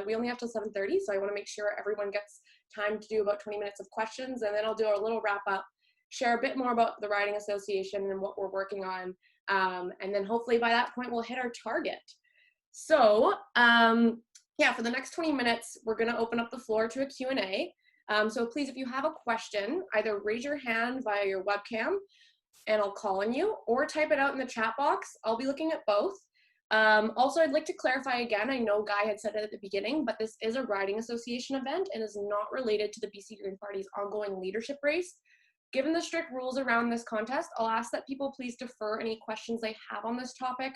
we only have till 7:30. So I want to make sure everyone gets time to do about 20 minutes of questions, and then I'll do a little wrap up, share a bit more about the Riding Association and what we're working on. And then hopefully by that point, we'll hit our target. So yeah, for the next 20 minutes, we're going to open up the floor to a Q&A. So please, if you have a question, either raise your hand via your webcam and I'll call on you, or type it out in the chat box. I'll be looking at both. Also, I'd like to clarify again, I know Guy had said it at the beginning, but this is a Riding Association event and is not related to the BC Green Party's ongoing leadership race. Given the strict rules around this contest, I'll ask that people please defer any questions they have on this topic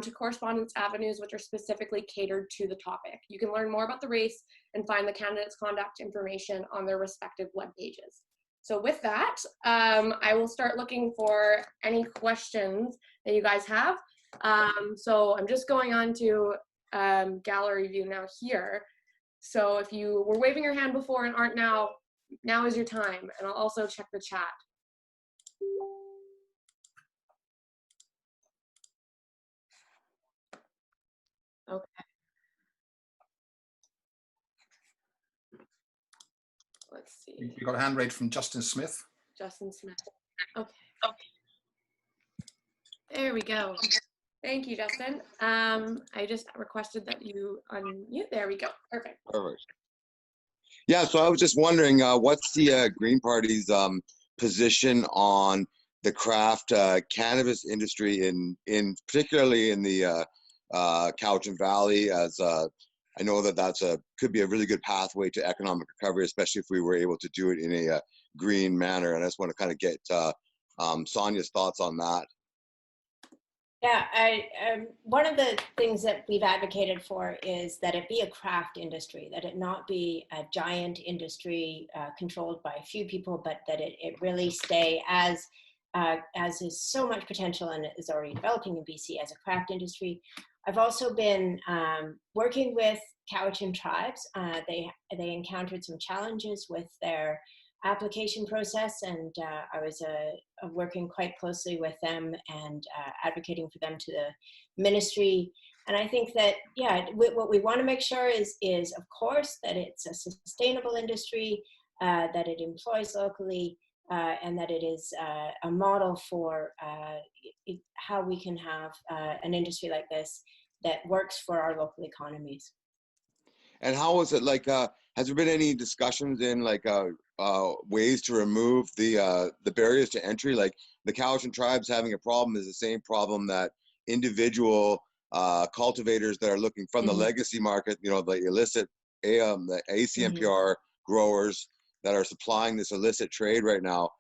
to correspondence avenues which are specifically catered to the topic. You can learn more about the race and find the candidates' contact information on their respective web pages. So with that, I will start looking for any questions that you guys have. So I'm just going on to gallery view now here. So if you were waving your hand before and aren't now, now is your time. And I'll also check the chat. Okay. Let's see. You got a hand raised from Justin Smith. Justin Smith. Okay. There we go. Thank you, Justin. I just requested that you unmute. There we go. Perfect. Perfect. Yeah, so I was just wondering, what's the Green Party's position on the craft cannabis industry in particularly in the Cowichan Valley, as I know that could be a really good pathway to economic recovery, especially if we were able to do it in a green manner. And I just want to kind of get Sonia's thoughts on that. Yeah, one of the things that we've advocated for is that it be a craft industry, that it not be a giant industry controlled by a few people, but that it really stay as is so much potential and is already developing in BC as a craft industry. I've also been working with Cowichan tribes. They encountered some challenges with their application process, and I was working quite closely with them and advocating for them to the ministry. And I think that, yeah, what we want to make sure is of course that it's a sustainable industry, that it employs locally, and that it is a model for how we can have an industry like this that works for our local economies. And how is it like? Has there been any discussions in like ways to remove the barriers to entry? Like the Cowichan tribes having a problem is the same problem that individual cultivators that are looking from the legacy market, you know, the illicit the ACMPR growers that are supplying this illicit trade right now.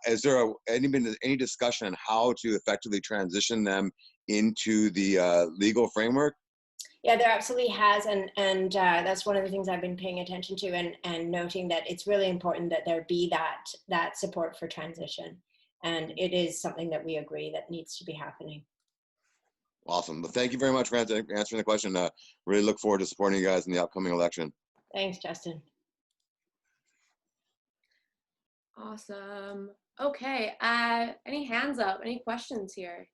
Is there been any discussion on how to effectively transition them into the legal framework? Yeah, there absolutely has, and that's one of the things I've been paying attention to, and noting that it's really important that there be that support for transition, and it is something that we agree that needs to be happening. Awesome. Well, thank you very much for answering the question. Really look forward to supporting you guys in the upcoming election. Thanks, Justin. Awesome. Okay. Any hands up? Any questions here?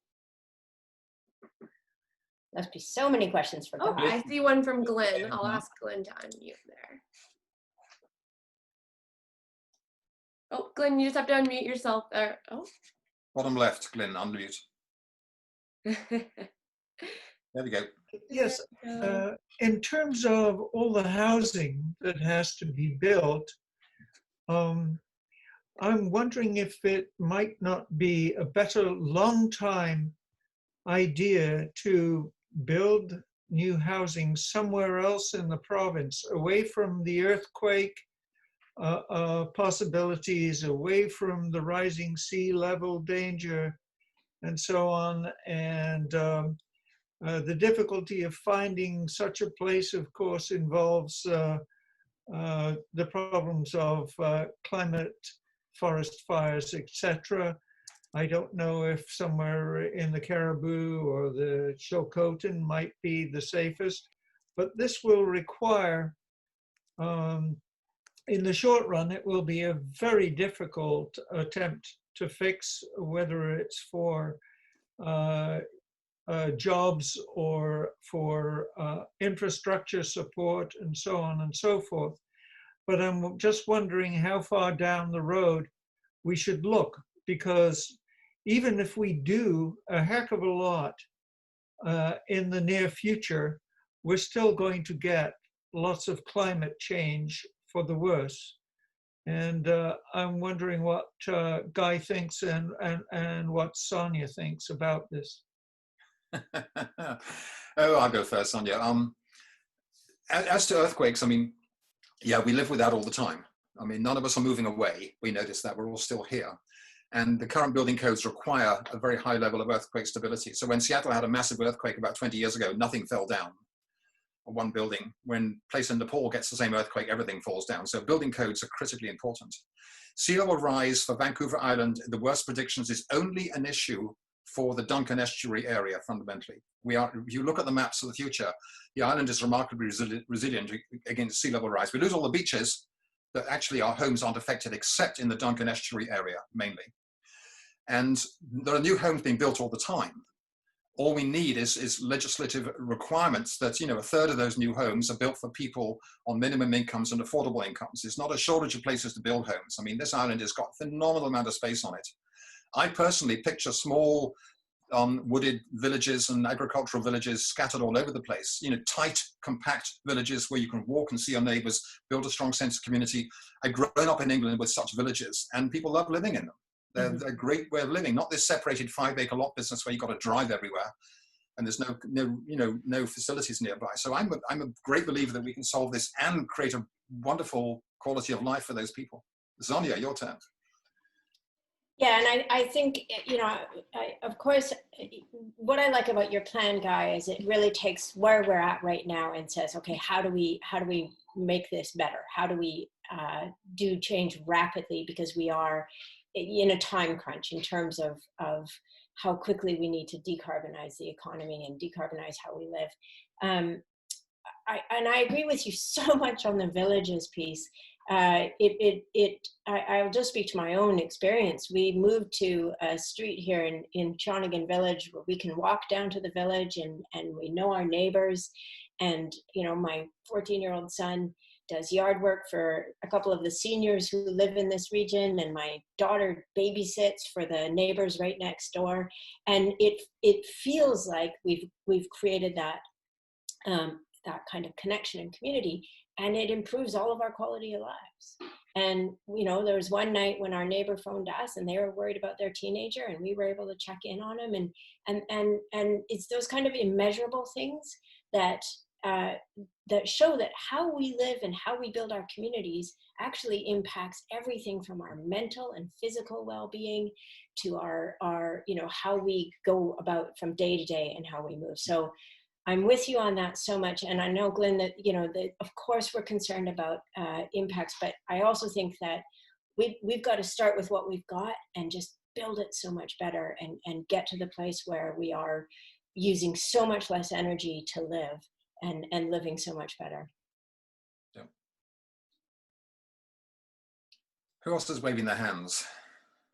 Must be so many questions for Guy. Oh, I see one from Glenn. I'll ask Glenn to unmute there. Oh, Glenn, you just have to unmute yourself there. Oh. Bottom left, Glenn, unmute. There we go. Yes, in terms of all the housing that has to be built, I'm wondering if it might not be a better long-time idea to build new housing somewhere else in the province, away from the earthquake possibilities, away from the rising sea level danger, and so on. And the difficulty of finding such a place, of course, involves the problems of climate, forest fires, etc. I don't know if somewhere in the Caribou or the Chilcotin might be the safest, but this will require, in the short run, it will be a very difficult attempt to fix, whether it's for jobs or for infrastructure support and so on and so forth. But I'm just wondering how far down the road we should look, because even if we do a heck of a lot in the near future, we're still going to get lots of climate change for the worse. And I'm wondering what Guy thinks and what Sonia thinks about this. Oh, I'll go first, Sonia. As to earthquakes, I mean, yeah, we live with that all the time. I mean, none of us are moving away. We notice that we're all still here. And the current building codes require a very high level of earthquake stability. So when Seattle had a massive earthquake about 20 years ago, nothing fell down on one building. When a place in Nepal gets the same earthquake, everything falls down. So building codes are critically important. Sea level rise for Vancouver Island, the worst predictions, is only an issue for the Duncan Estuary area, fundamentally. If you look at the maps of the future, the island is remarkably resilient against sea level rise. We lose all the beaches, but actually our homes aren't affected except in the Duncan Estuary area, mainly. And there are new homes being built all the time. All we need is legislative requirements that, you know, a third of those new homes are built for people on minimum incomes and affordable incomes. There's not a shortage of places to build homes. I mean, this island has got a phenomenal amount of space on it. I personally picture small wooded villages and agricultural villages scattered all over the place, you know, tight, compact villages where you can walk and see your neighbors, build a strong sense of community. I've grown up in England with such villages and people love living in them. They're a great way of living, not this separated 5-acre lot business where you've got to drive everywhere and there's no facilities nearby. So I'm a great believer that we can solve this and create a wonderful quality of life for those people. Sonia, your turn. Yeah, and I think, you know, of course, what I like about your plan, Guy, is it really takes where we're at right now and says, okay, how do we make this better? How do we do change rapidly, because we are in a time crunch in terms of how quickly we need to decarbonize the economy and decarbonize how we live. I agree with you so much on the villages piece. I'll just speak to my own experience. We moved to a street here in Shawnigan Village where we can walk down to the village and we know our neighbors. And, you know, my 14-year-old son does yard work for a couple of the seniors who live in this region, and my daughter babysits for the neighbors right next door. And it feels like we've created that that kind of connection and community, and it improves all of our quality of lives. And there was one night when our neighbor phoned us and they were worried about their teenager, and we were able to check in on him. And it's those kind of immeasurable things that show that how we live and how we build our communities actually impacts everything from our mental and physical well-being to our how we go about from day to day and how we move. So I'm with you on that so much. And I know, Glenn, that, that of course we're concerned about impacts, but I also think that we've got to start with what we've got and just build it so much better and get to the place where we are using so much less energy to live and living so much better. Yeah. Who else is waving their hands?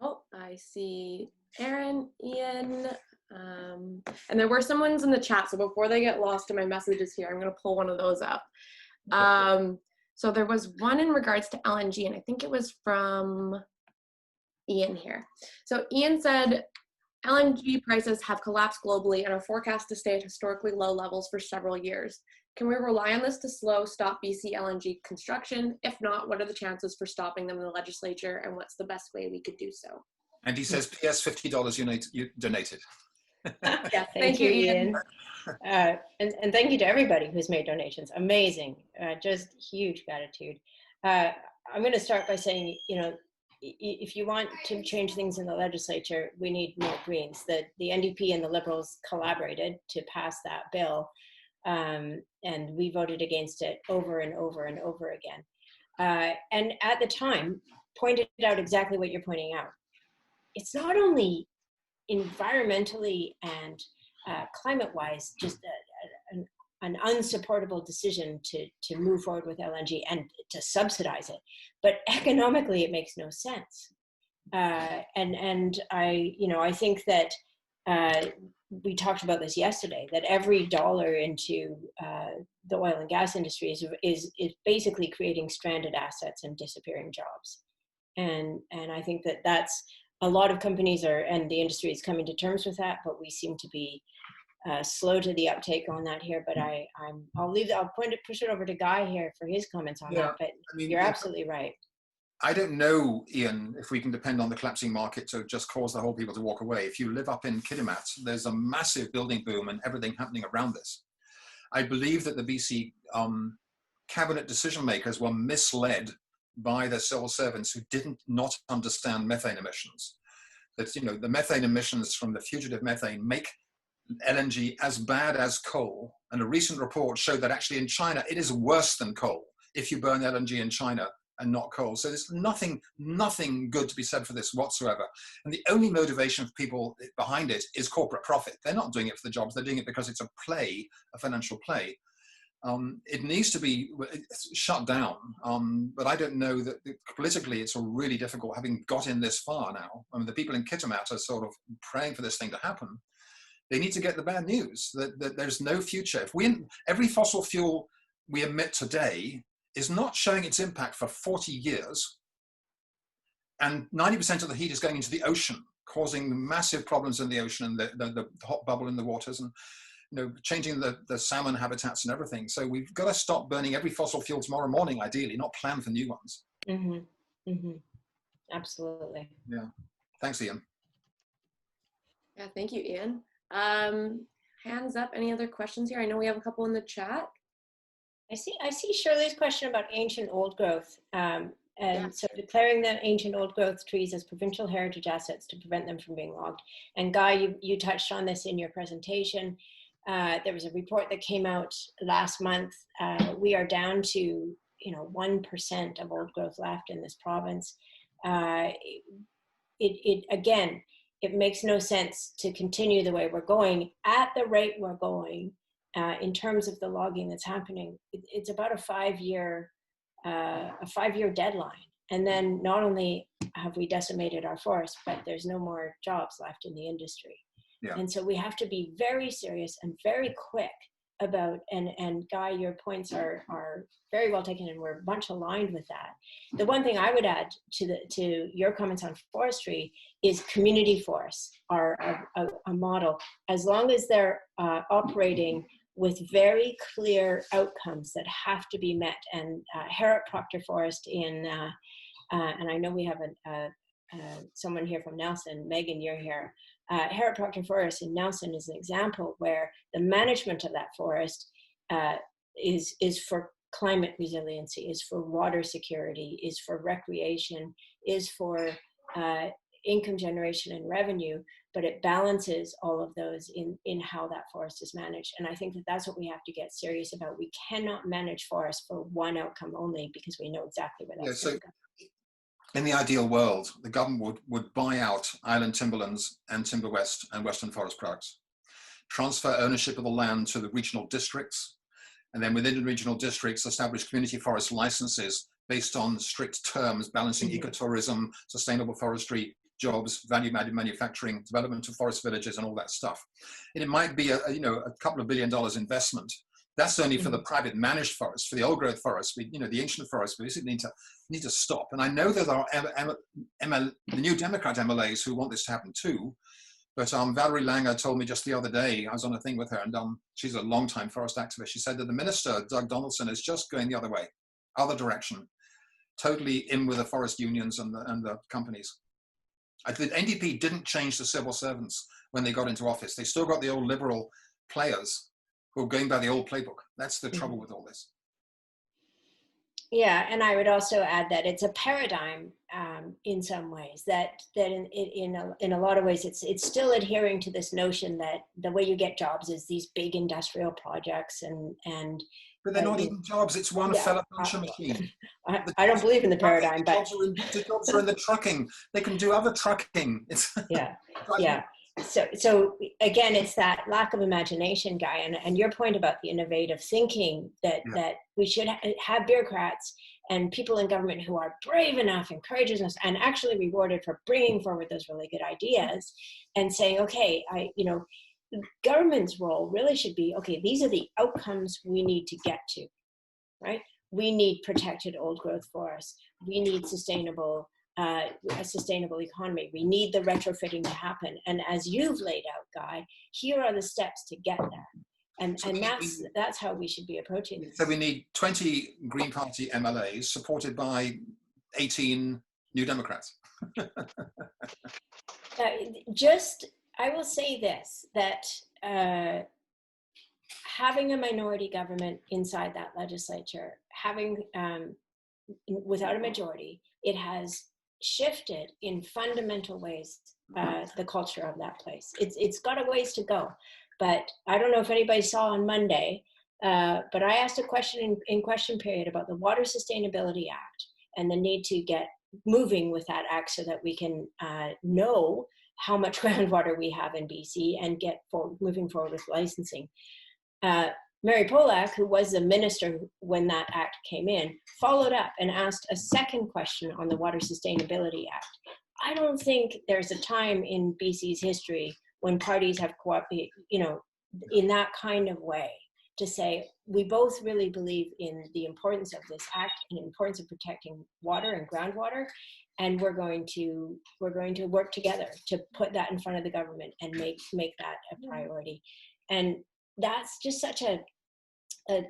Oh, I see Aaron, Ian, and there were some ones in the chat, so before they get lost in my messages here, I'm going to pull one of those up. So there was one in regards to LNG, and I think it was from Ian here. So Ian said, LNG prices have collapsed globally and are forecast to stay at historically low levels for several years. Can we rely on this to stop BC LNG construction? If not, what are the chances for stopping them in the legislature, and what's the best way we could do so? And he says, PS $50 you donated. Yeah, thank you, Ian. And thank you to everybody who's made donations. Amazing, just huge gratitude. I'm going to start by saying, if you want to change things in the legislature, we need more Greens. The NDP and the Liberals collaborated to pass that bill, and we voted against it over and over and over again. And at the time, pointed out exactly what you're pointing out. It's not only environmentally and climate-wise just an unsupportable decision to move forward with LNG and to subsidize it, but economically it makes no sense. And I think that we talked about this yesterday, that every dollar into the oil and gas industry is basically creating stranded assets and disappearing jobs. And I think that's a lot of companies and the industry is coming to terms with that, but we seem to be slow to the uptake on that here. But I'll push it over to Guy here for his comments on that. But you're absolutely right. I don't know, Ian, if we can depend on the collapsing market to just cause the whole people to walk away. If you live up in Kitimat, there's a massive building boom and everything happening around this. I believe that the BC cabinet decision makers were misled by the civil servants who did not understand methane emissions. That, the methane emissions from the fugitive methane make LNG as bad as coal. And a recent report showed that actually in China, it is worse than coal if you burn LNG in China and not coal. So there's nothing good to be said for this whatsoever. And the only motivation for people behind it is corporate profit. They're not doing it for the jobs. They're doing it because it's a financial play. It needs to be shut down, but I don't know that politically it's really difficult having got in this far now. I mean, the people in Kitimat are sort of praying for this thing to happen. They need to get the bad news that there's no future. Every fossil fuel we emit today is not showing its impact for 40 years, and 90% of the heat is going into the ocean, causing massive problems in the ocean and the hot bubble in the waters, and changing the salmon habitats and everything. So we've got to stop burning every fossil fuel tomorrow morning, ideally, not plan for new ones. Mm-hmm. Mm-hmm. Absolutely. Yeah. Thanks, Ian. Yeah, thank you, Ian. Hands up, any other questions here? I know we have a couple in the chat. I see Shirley's question about ancient old growth. So declaring the ancient old growth trees as provincial heritage assets to prevent them from being logged. And Guy, you touched on this in your presentation. There was a report that came out last month. We are down to 1% of old growth left in this province. It makes no sense to continue the way we're going at the rate we're going in terms of the logging that's happening. It's about a 5-year deadline. And then not only have we decimated our forest, but there's no more jobs left in the industry. Yeah. And so we have to be very serious and very quick and Guy, your points are very well taken, and we're much aligned with that. The one thing I would add to your comments on forestry is community forests are a model, as long as they're operating with very clear outcomes that have to be met. And Harriet Proctor Forest in, and I know we have someone here from Nelson, Megan, you're here. Harriet Proctor Forest in Nelson is an example where the management of that forest is for climate resiliency, is for water security, is for recreation, is for income generation and revenue, but it balances all of those in how that forest is managed. And I think that that's what we have to get serious about. We cannot manage forests for one outcome only, because we know exactly where that's going to go. In the ideal world, the government would buy out Island Timberlands and Timber West and Western Forest Products, transfer ownership of the land to the regional districts, and then within the regional districts, establish community forest licenses based on strict terms, balancing ecotourism, sustainable forestry, jobs, value-added manufacturing, development of forest villages, and all that stuff. And it might be a couple of $1 billion investment. That's only for the private managed forests. For the old growth forests, the ancient forests, we basically need to stop. And I know that there are the New Democrat MLAs who want this to happen too. But Valerie Langer told me just the other day, I was on a thing with her, and she's a longtime forest activist. She said that the minister, Doug Donaldson, is just going the other way, other direction, totally in with the forest unions and the companies. The NDP didn't change the civil servants when they got into office. They still got the old liberal players who are going by the old playbook. That's the trouble with all this. Yeah, and I would also add that it's a paradigm in some ways. That in a lot of ways, it's still adhering to this notion that the way you get jobs is these big industrial projects and. But they're not even jobs. It's one fella puncher machine. I don't believe in the paradigm, but the jobs are in the trucking. They can do other trucking. Yeah. So again, it's that lack of imagination, Guy, and your point about the innovative thinking that we should have bureaucrats and people in government who are brave enough and courageous enough and actually rewarded for bringing forward those really good ideas and saying, okay, government's role really should be, okay, these are the outcomes we need to get to, right? We need protected old growth forests. We need a sustainable economy. We need the retrofitting to happen. And as you've laid out, Guy, here are the steps to get there. And that's how we should be approaching this. So we need 20 Green Party MLAs supported by 18 New Democrats. I will say this, that having a minority government inside that legislature, without a majority, it has shifted in fundamental ways the culture of that place. It's got a ways to go, but I don't know if anybody saw on Monday, but I asked a question in question period about the Water Sustainability Act and the need to get moving with that act so that we can know how much groundwater we have in BC and moving forward with licensing. Mary Polak, who was the minister when that act came in, followed up and asked a second question on the Water Sustainability Act. I don't think there's a time in BC's history when parties have cooperated, in that kind of way, to say, we both really believe in the importance of this act and the importance of protecting water and groundwater, and we're going to work together to put that in front of the government and make that a priority. And that's just such a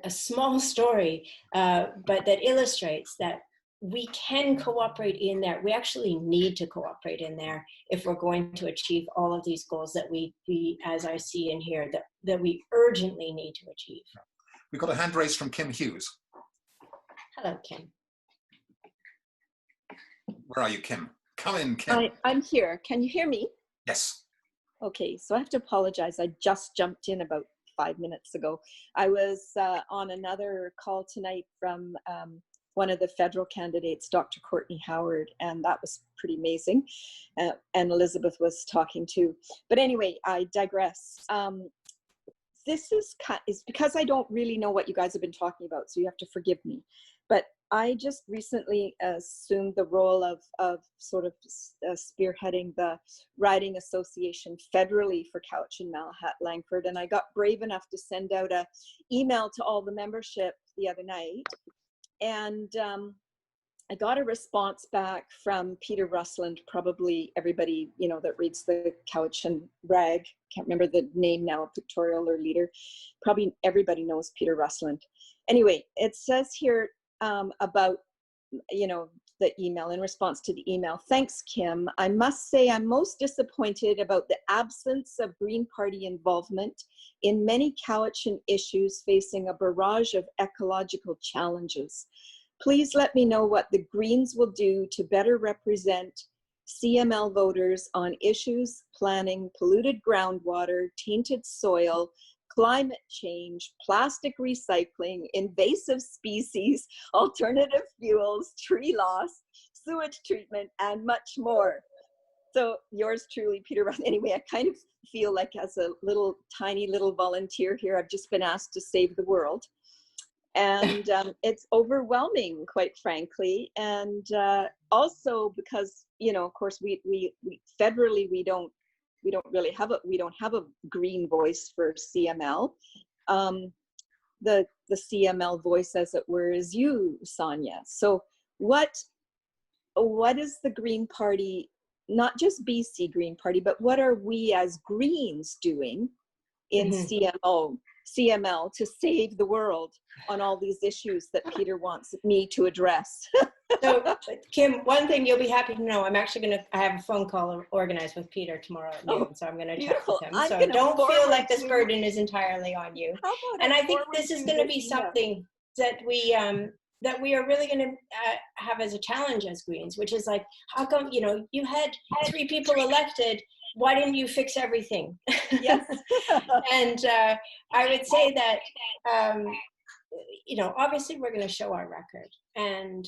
small story, but that illustrates that we can cooperate in there. We actually need to cooperate in there if we're going to achieve all of these goals that we as I see in here, that we urgently need to achieve. We've got a hand raised from Kim Hughes. Hello, Kim. Where are you, Kim? Come in, Kim. I'm here. Can you hear me? Yes. Okay, so I have to apologize. I just jumped in about 5 minutes ago. I was on another call tonight from one of the federal candidates, Dr. Courtney Howard, and that was pretty amazing. And Elizabeth was talking too. But anyway, I digress. This is because I don't really know what you guys have been talking about, so you have to forgive me. But I just recently assumed the role of sort of spearheading the riding association federally for Couch and Malahat Langford, and I got brave enough to send out a email to all the membership the other night, and I got a response back from Peter Rusland. Probably everybody, you know, that reads the Couch and Rag, can't remember the name now, pictorial or leader, probably everybody knows Peter Rusland. Anyway, it says here about, you know, the email, in response to the email. Thanks, Kim. I must say I'm most disappointed about the absence of Green Party involvement in many Cowichan issues facing a barrage of ecological challenges. Please let me know what the Greens will do to better represent CML voters on issues planning polluted groundwater, tainted soil, climate change, plastic recycling, invasive species, alternative fuels, tree loss, sewage treatment, and much more. So yours truly, Peter Russ. Anyway, I kind of feel like as a little tiny little volunteer here, I've just been asked to save the world. And it's overwhelming, quite frankly. And also because, you know, of course, we federally, we don't really have a green voice for CML. The CML voice, as it were, is you, Sonia. So what is the Green Party, not just BC Green Party, but what are we as Greens doing in CML to save the world on all these issues that Peter wants me to address? So, Kim, one thing you'll be happy to know, I have a phone call organized with Peter tomorrow at noon, so I'm going to chat with him. So don't feel like this burden is entirely on you. And I think this is going to be something that we are really going to have as a challenge as Greens, which is like, how come, you know, you had 3 people elected, why didn't you fix everything? Yes. And I would say that, you know, obviously we're going to show our record, and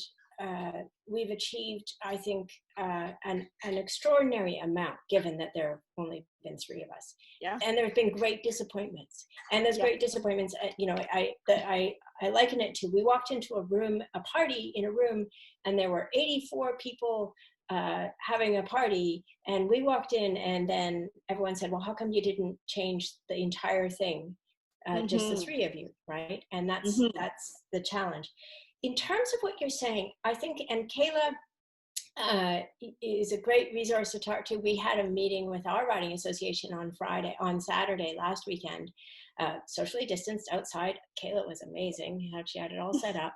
we've achieved, I think, an extraordinary amount, given that there have only been 3 of us. Yeah. And there's been great disappointments, and there's great disappointments. You know, I liken it to, we walked into a party in a room, and there were 84 people having a party, and we walked in, and then everyone said, well, how come you didn't change the entire thing, just the 3 of you, right? And that's the challenge. In terms of what you're saying, I think, and Kayla is a great resource to talk to. We had a meeting with our riding association on Saturday last weekend, socially distanced outside. Kayla was amazing how she had it all set up,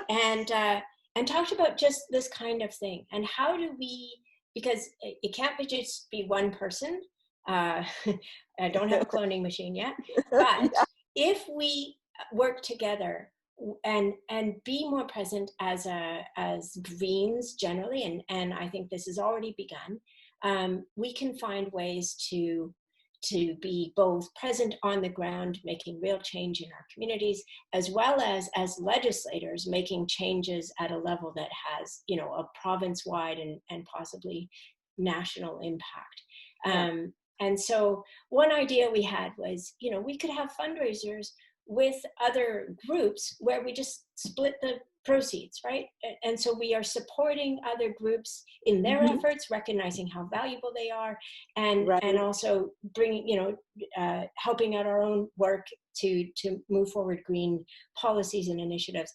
and talked about just this kind of thing. And how do we, because it can't just be one person. I don't have a cloning machine yet, but if we work together and be more present as Greens generally, and I think this has already begun, we can find ways to be both present on the ground, making real change in our communities, as well as legislators making changes at a level that has, you know, a province-wide and possibly national impact. And so one idea we had was, you know, we could have fundraisers with other groups where we just split the proceeds, right? And so we are supporting other groups in their efforts, recognizing how valuable they are, and also bringing, you know, helping out our own work to move forward green policies and initiatives.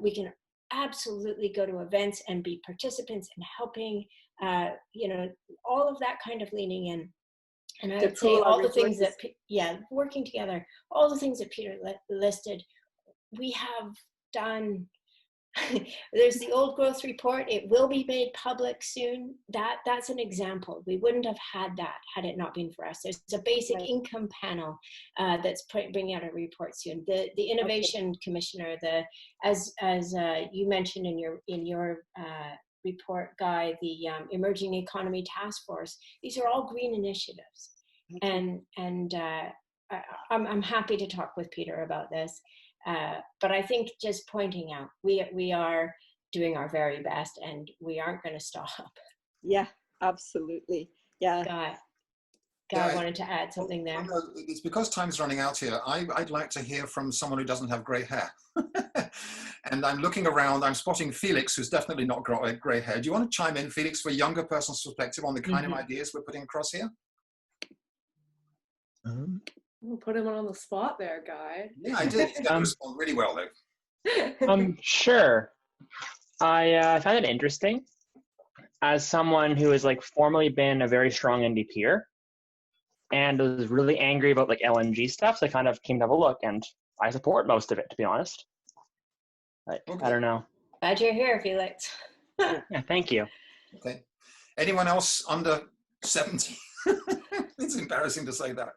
We can absolutely go to events and be participants in helping, you know, all of that kind of leaning in. And I would say all the things that, working together, all the things that Peter listed, we have done. There's the old growth report. It will be made public soon. That's an example. We wouldn't have had that had it not been for us. There's a basic income panel that's bringing out a report soon. The innovation commissioner, as you mentioned in your report, Guy, the emerging economy task force. These are all green initiatives, and I'm happy to talk with Peter about this. But I think just pointing out, we are doing our very best, and we aren't going to stop. Yeah, absolutely. Yeah. Guy wanted to add something there. It's because time's running out here. I'd like to hear from someone who doesn't have grey hair. And I'm looking around, I'm spotting Felix, who's definitely not grey hair. Do you want to chime in, Felix, for a younger person's perspective on the kind of ideas we're putting across here? We'll put him on the spot there, Guy. Yeah, I did. He's going to respond really well, though. Sure. I found it interesting. As someone who has like formerly been a very strong NDPer and was really angry about like LNG stuff, so I kind of came to have a look, and I support most of it, to be honest. But I don't know. Glad you're here, Felix. Yeah, thank you. Okay. Anyone else under 70? It's embarrassing to say that.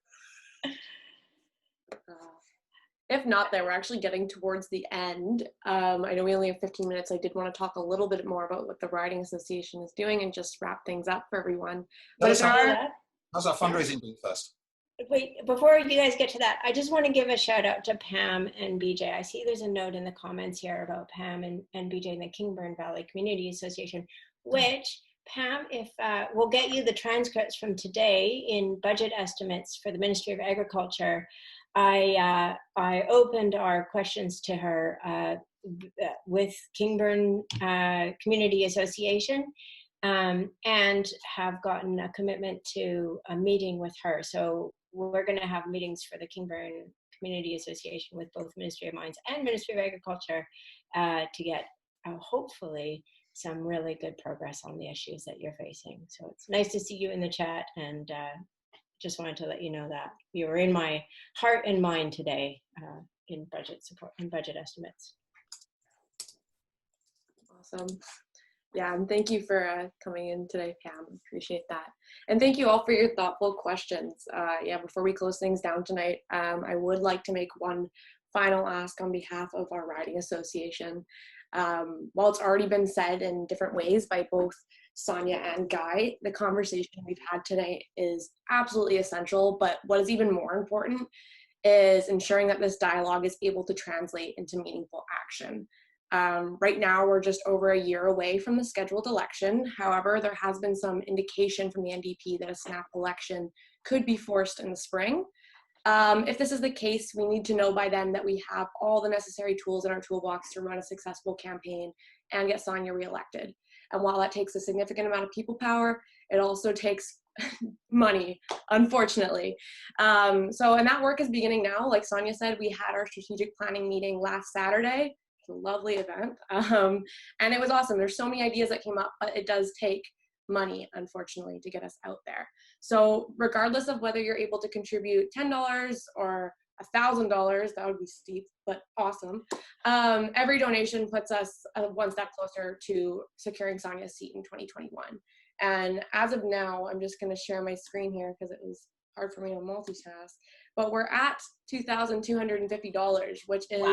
If not, we're actually getting towards the end. I know we only have 15 minutes. I did want to talk a little bit more about what the Riding Association is doing and just wrap things up for everyone. But how's our fundraising been first? Wait, before you guys get to that, I just want to give a shout out to Pam and BJ. I see there's a note in the comments here about Pam and BJ in the Kingburn Valley Community Association, which Pam, if we'll get you the transcripts from today in budget estimates for the Ministry of Agriculture. I opened our questions to her with Kingburn Community Association and have gotten a commitment to a meeting with her. So we're going to have meetings for the Kingburn Community Association with both Ministry of Mines and Ministry of Agriculture to get hopefully some really good progress on the issues that you're facing. So it's nice to see you in the chat, and just wanted to let you know that you were in my heart and mind today in budget support and budget estimates. Awesome. Yeah, and thank you for coming in today, Pam. Appreciate that. And thank you all for your thoughtful questions. Yeah, before we close things down tonight, I would like to make one final ask on behalf of our Riding Association. While it's already been said in different ways by both Sonia and Guy, the conversation we've had today is absolutely essential, but what is even more important is ensuring that this dialogue is able to translate into meaningful action. Right now, we're just over a year away from the scheduled election. However, there has been some indication from the NDP that a snap election could be forced in the spring. If this is the case, we need to know by then that we have all the necessary tools in our toolbox to run a successful campaign and get Sonia reelected. And while that takes a significant amount of people power, it also takes money, unfortunately. And that work is beginning now. Like Sonia said, we had our strategic planning meeting last Saturday. It's a lovely event. And it was awesome. There's so many ideas that came up, but it does take money, unfortunately, to get us out there. So regardless of whether you're able to contribute $10 or $1,000, that would be steep, but awesome. Every donation puts us one step closer to securing Sonia's seat in 2021. And as of now, I'm just going to share my screen here because it was hard for me to multitask, but we're at $2,250, which is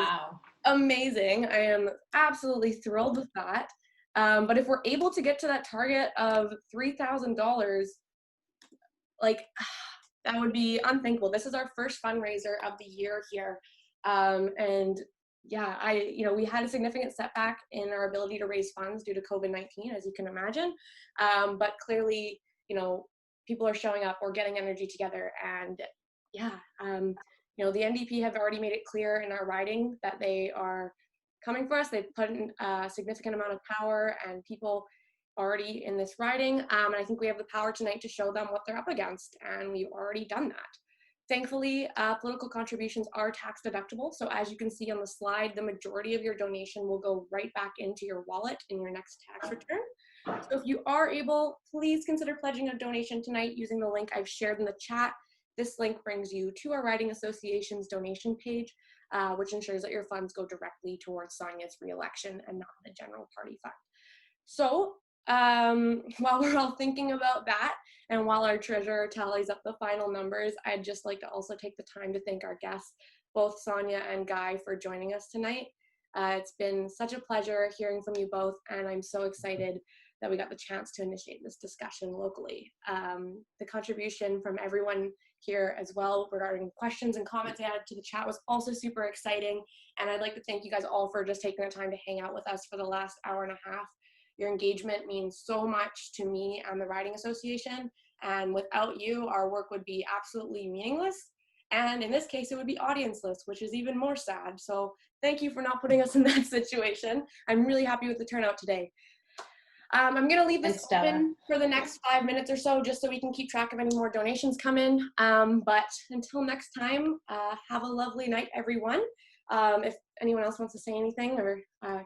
amazing. I am absolutely thrilled with that. But if we're able to get to that target of $3,000, like, that would be unthinkable. This is our first fundraiser of the year here. And yeah, we had a significant setback in our ability to raise funds due to COVID-19, as you can imagine. But clearly, people are showing up, we're getting energy together. And yeah, the NDP have already made it clear in our riding that they are coming for us. They've put in a significant amount of power and people already in this riding. And I think we have the power tonight to show them what they're up against. And we've already done that. Thankfully, political contributions are tax deductible. So as you can see on the slide, the majority of your donation will go right back into your wallet in your next tax return. So if you are able, please consider pledging a donation tonight using the link I've shared in the chat. This link brings you to our Riding Association's donation page, which ensures that your funds go directly towards Sonia's re-election and not the general party fund. So while we're all thinking about that, and while our treasurer tallies up the final numbers, I'd just like to also take the time to thank our guests, both Sonia and Guy, for joining us tonight. It's been such a pleasure hearing from you both, and I'm so excited that we got the chance to initiate this discussion locally. The contribution from everyone here as well regarding questions and comments added to the chat was also super exciting. And I'd like to thank you guys all for just taking the time to hang out with us for the last hour and a half. Your engagement means so much to me and the Riding Association. And without you, our work would be absolutely meaningless. And in this case, it would be audienceless, which is even more sad. So thank you for not putting us in that situation. I'm really happy with the turnout today. I'm going to leave this open for the next 5 minutes or so, just so we can keep track of any more donations come in. But until next time, have a lovely night, everyone. If anyone else wants to say anything or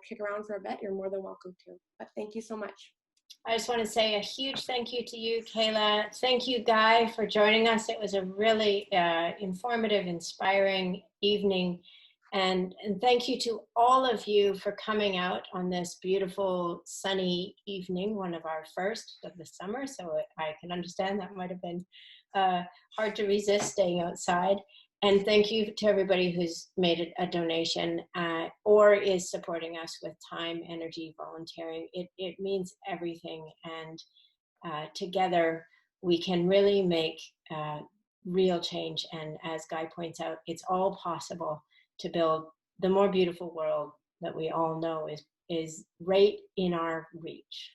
kick around for a bit, you're more than welcome to. But thank you so much. I just want to say a huge thank you to you, Kayla. Thank you, Guy, for joining us. It was a really informative, inspiring evening. And thank you to all of you for coming out on this beautiful sunny evening, one of our first of the summer. So I can understand that might have been hard to resist staying outside. And thank you to everybody who's made a donation or is supporting us with time, energy, volunteering. It means everything. And together we can really make real change. And as Guy points out, it's all possible to build the more beautiful world that we all know is right in our reach.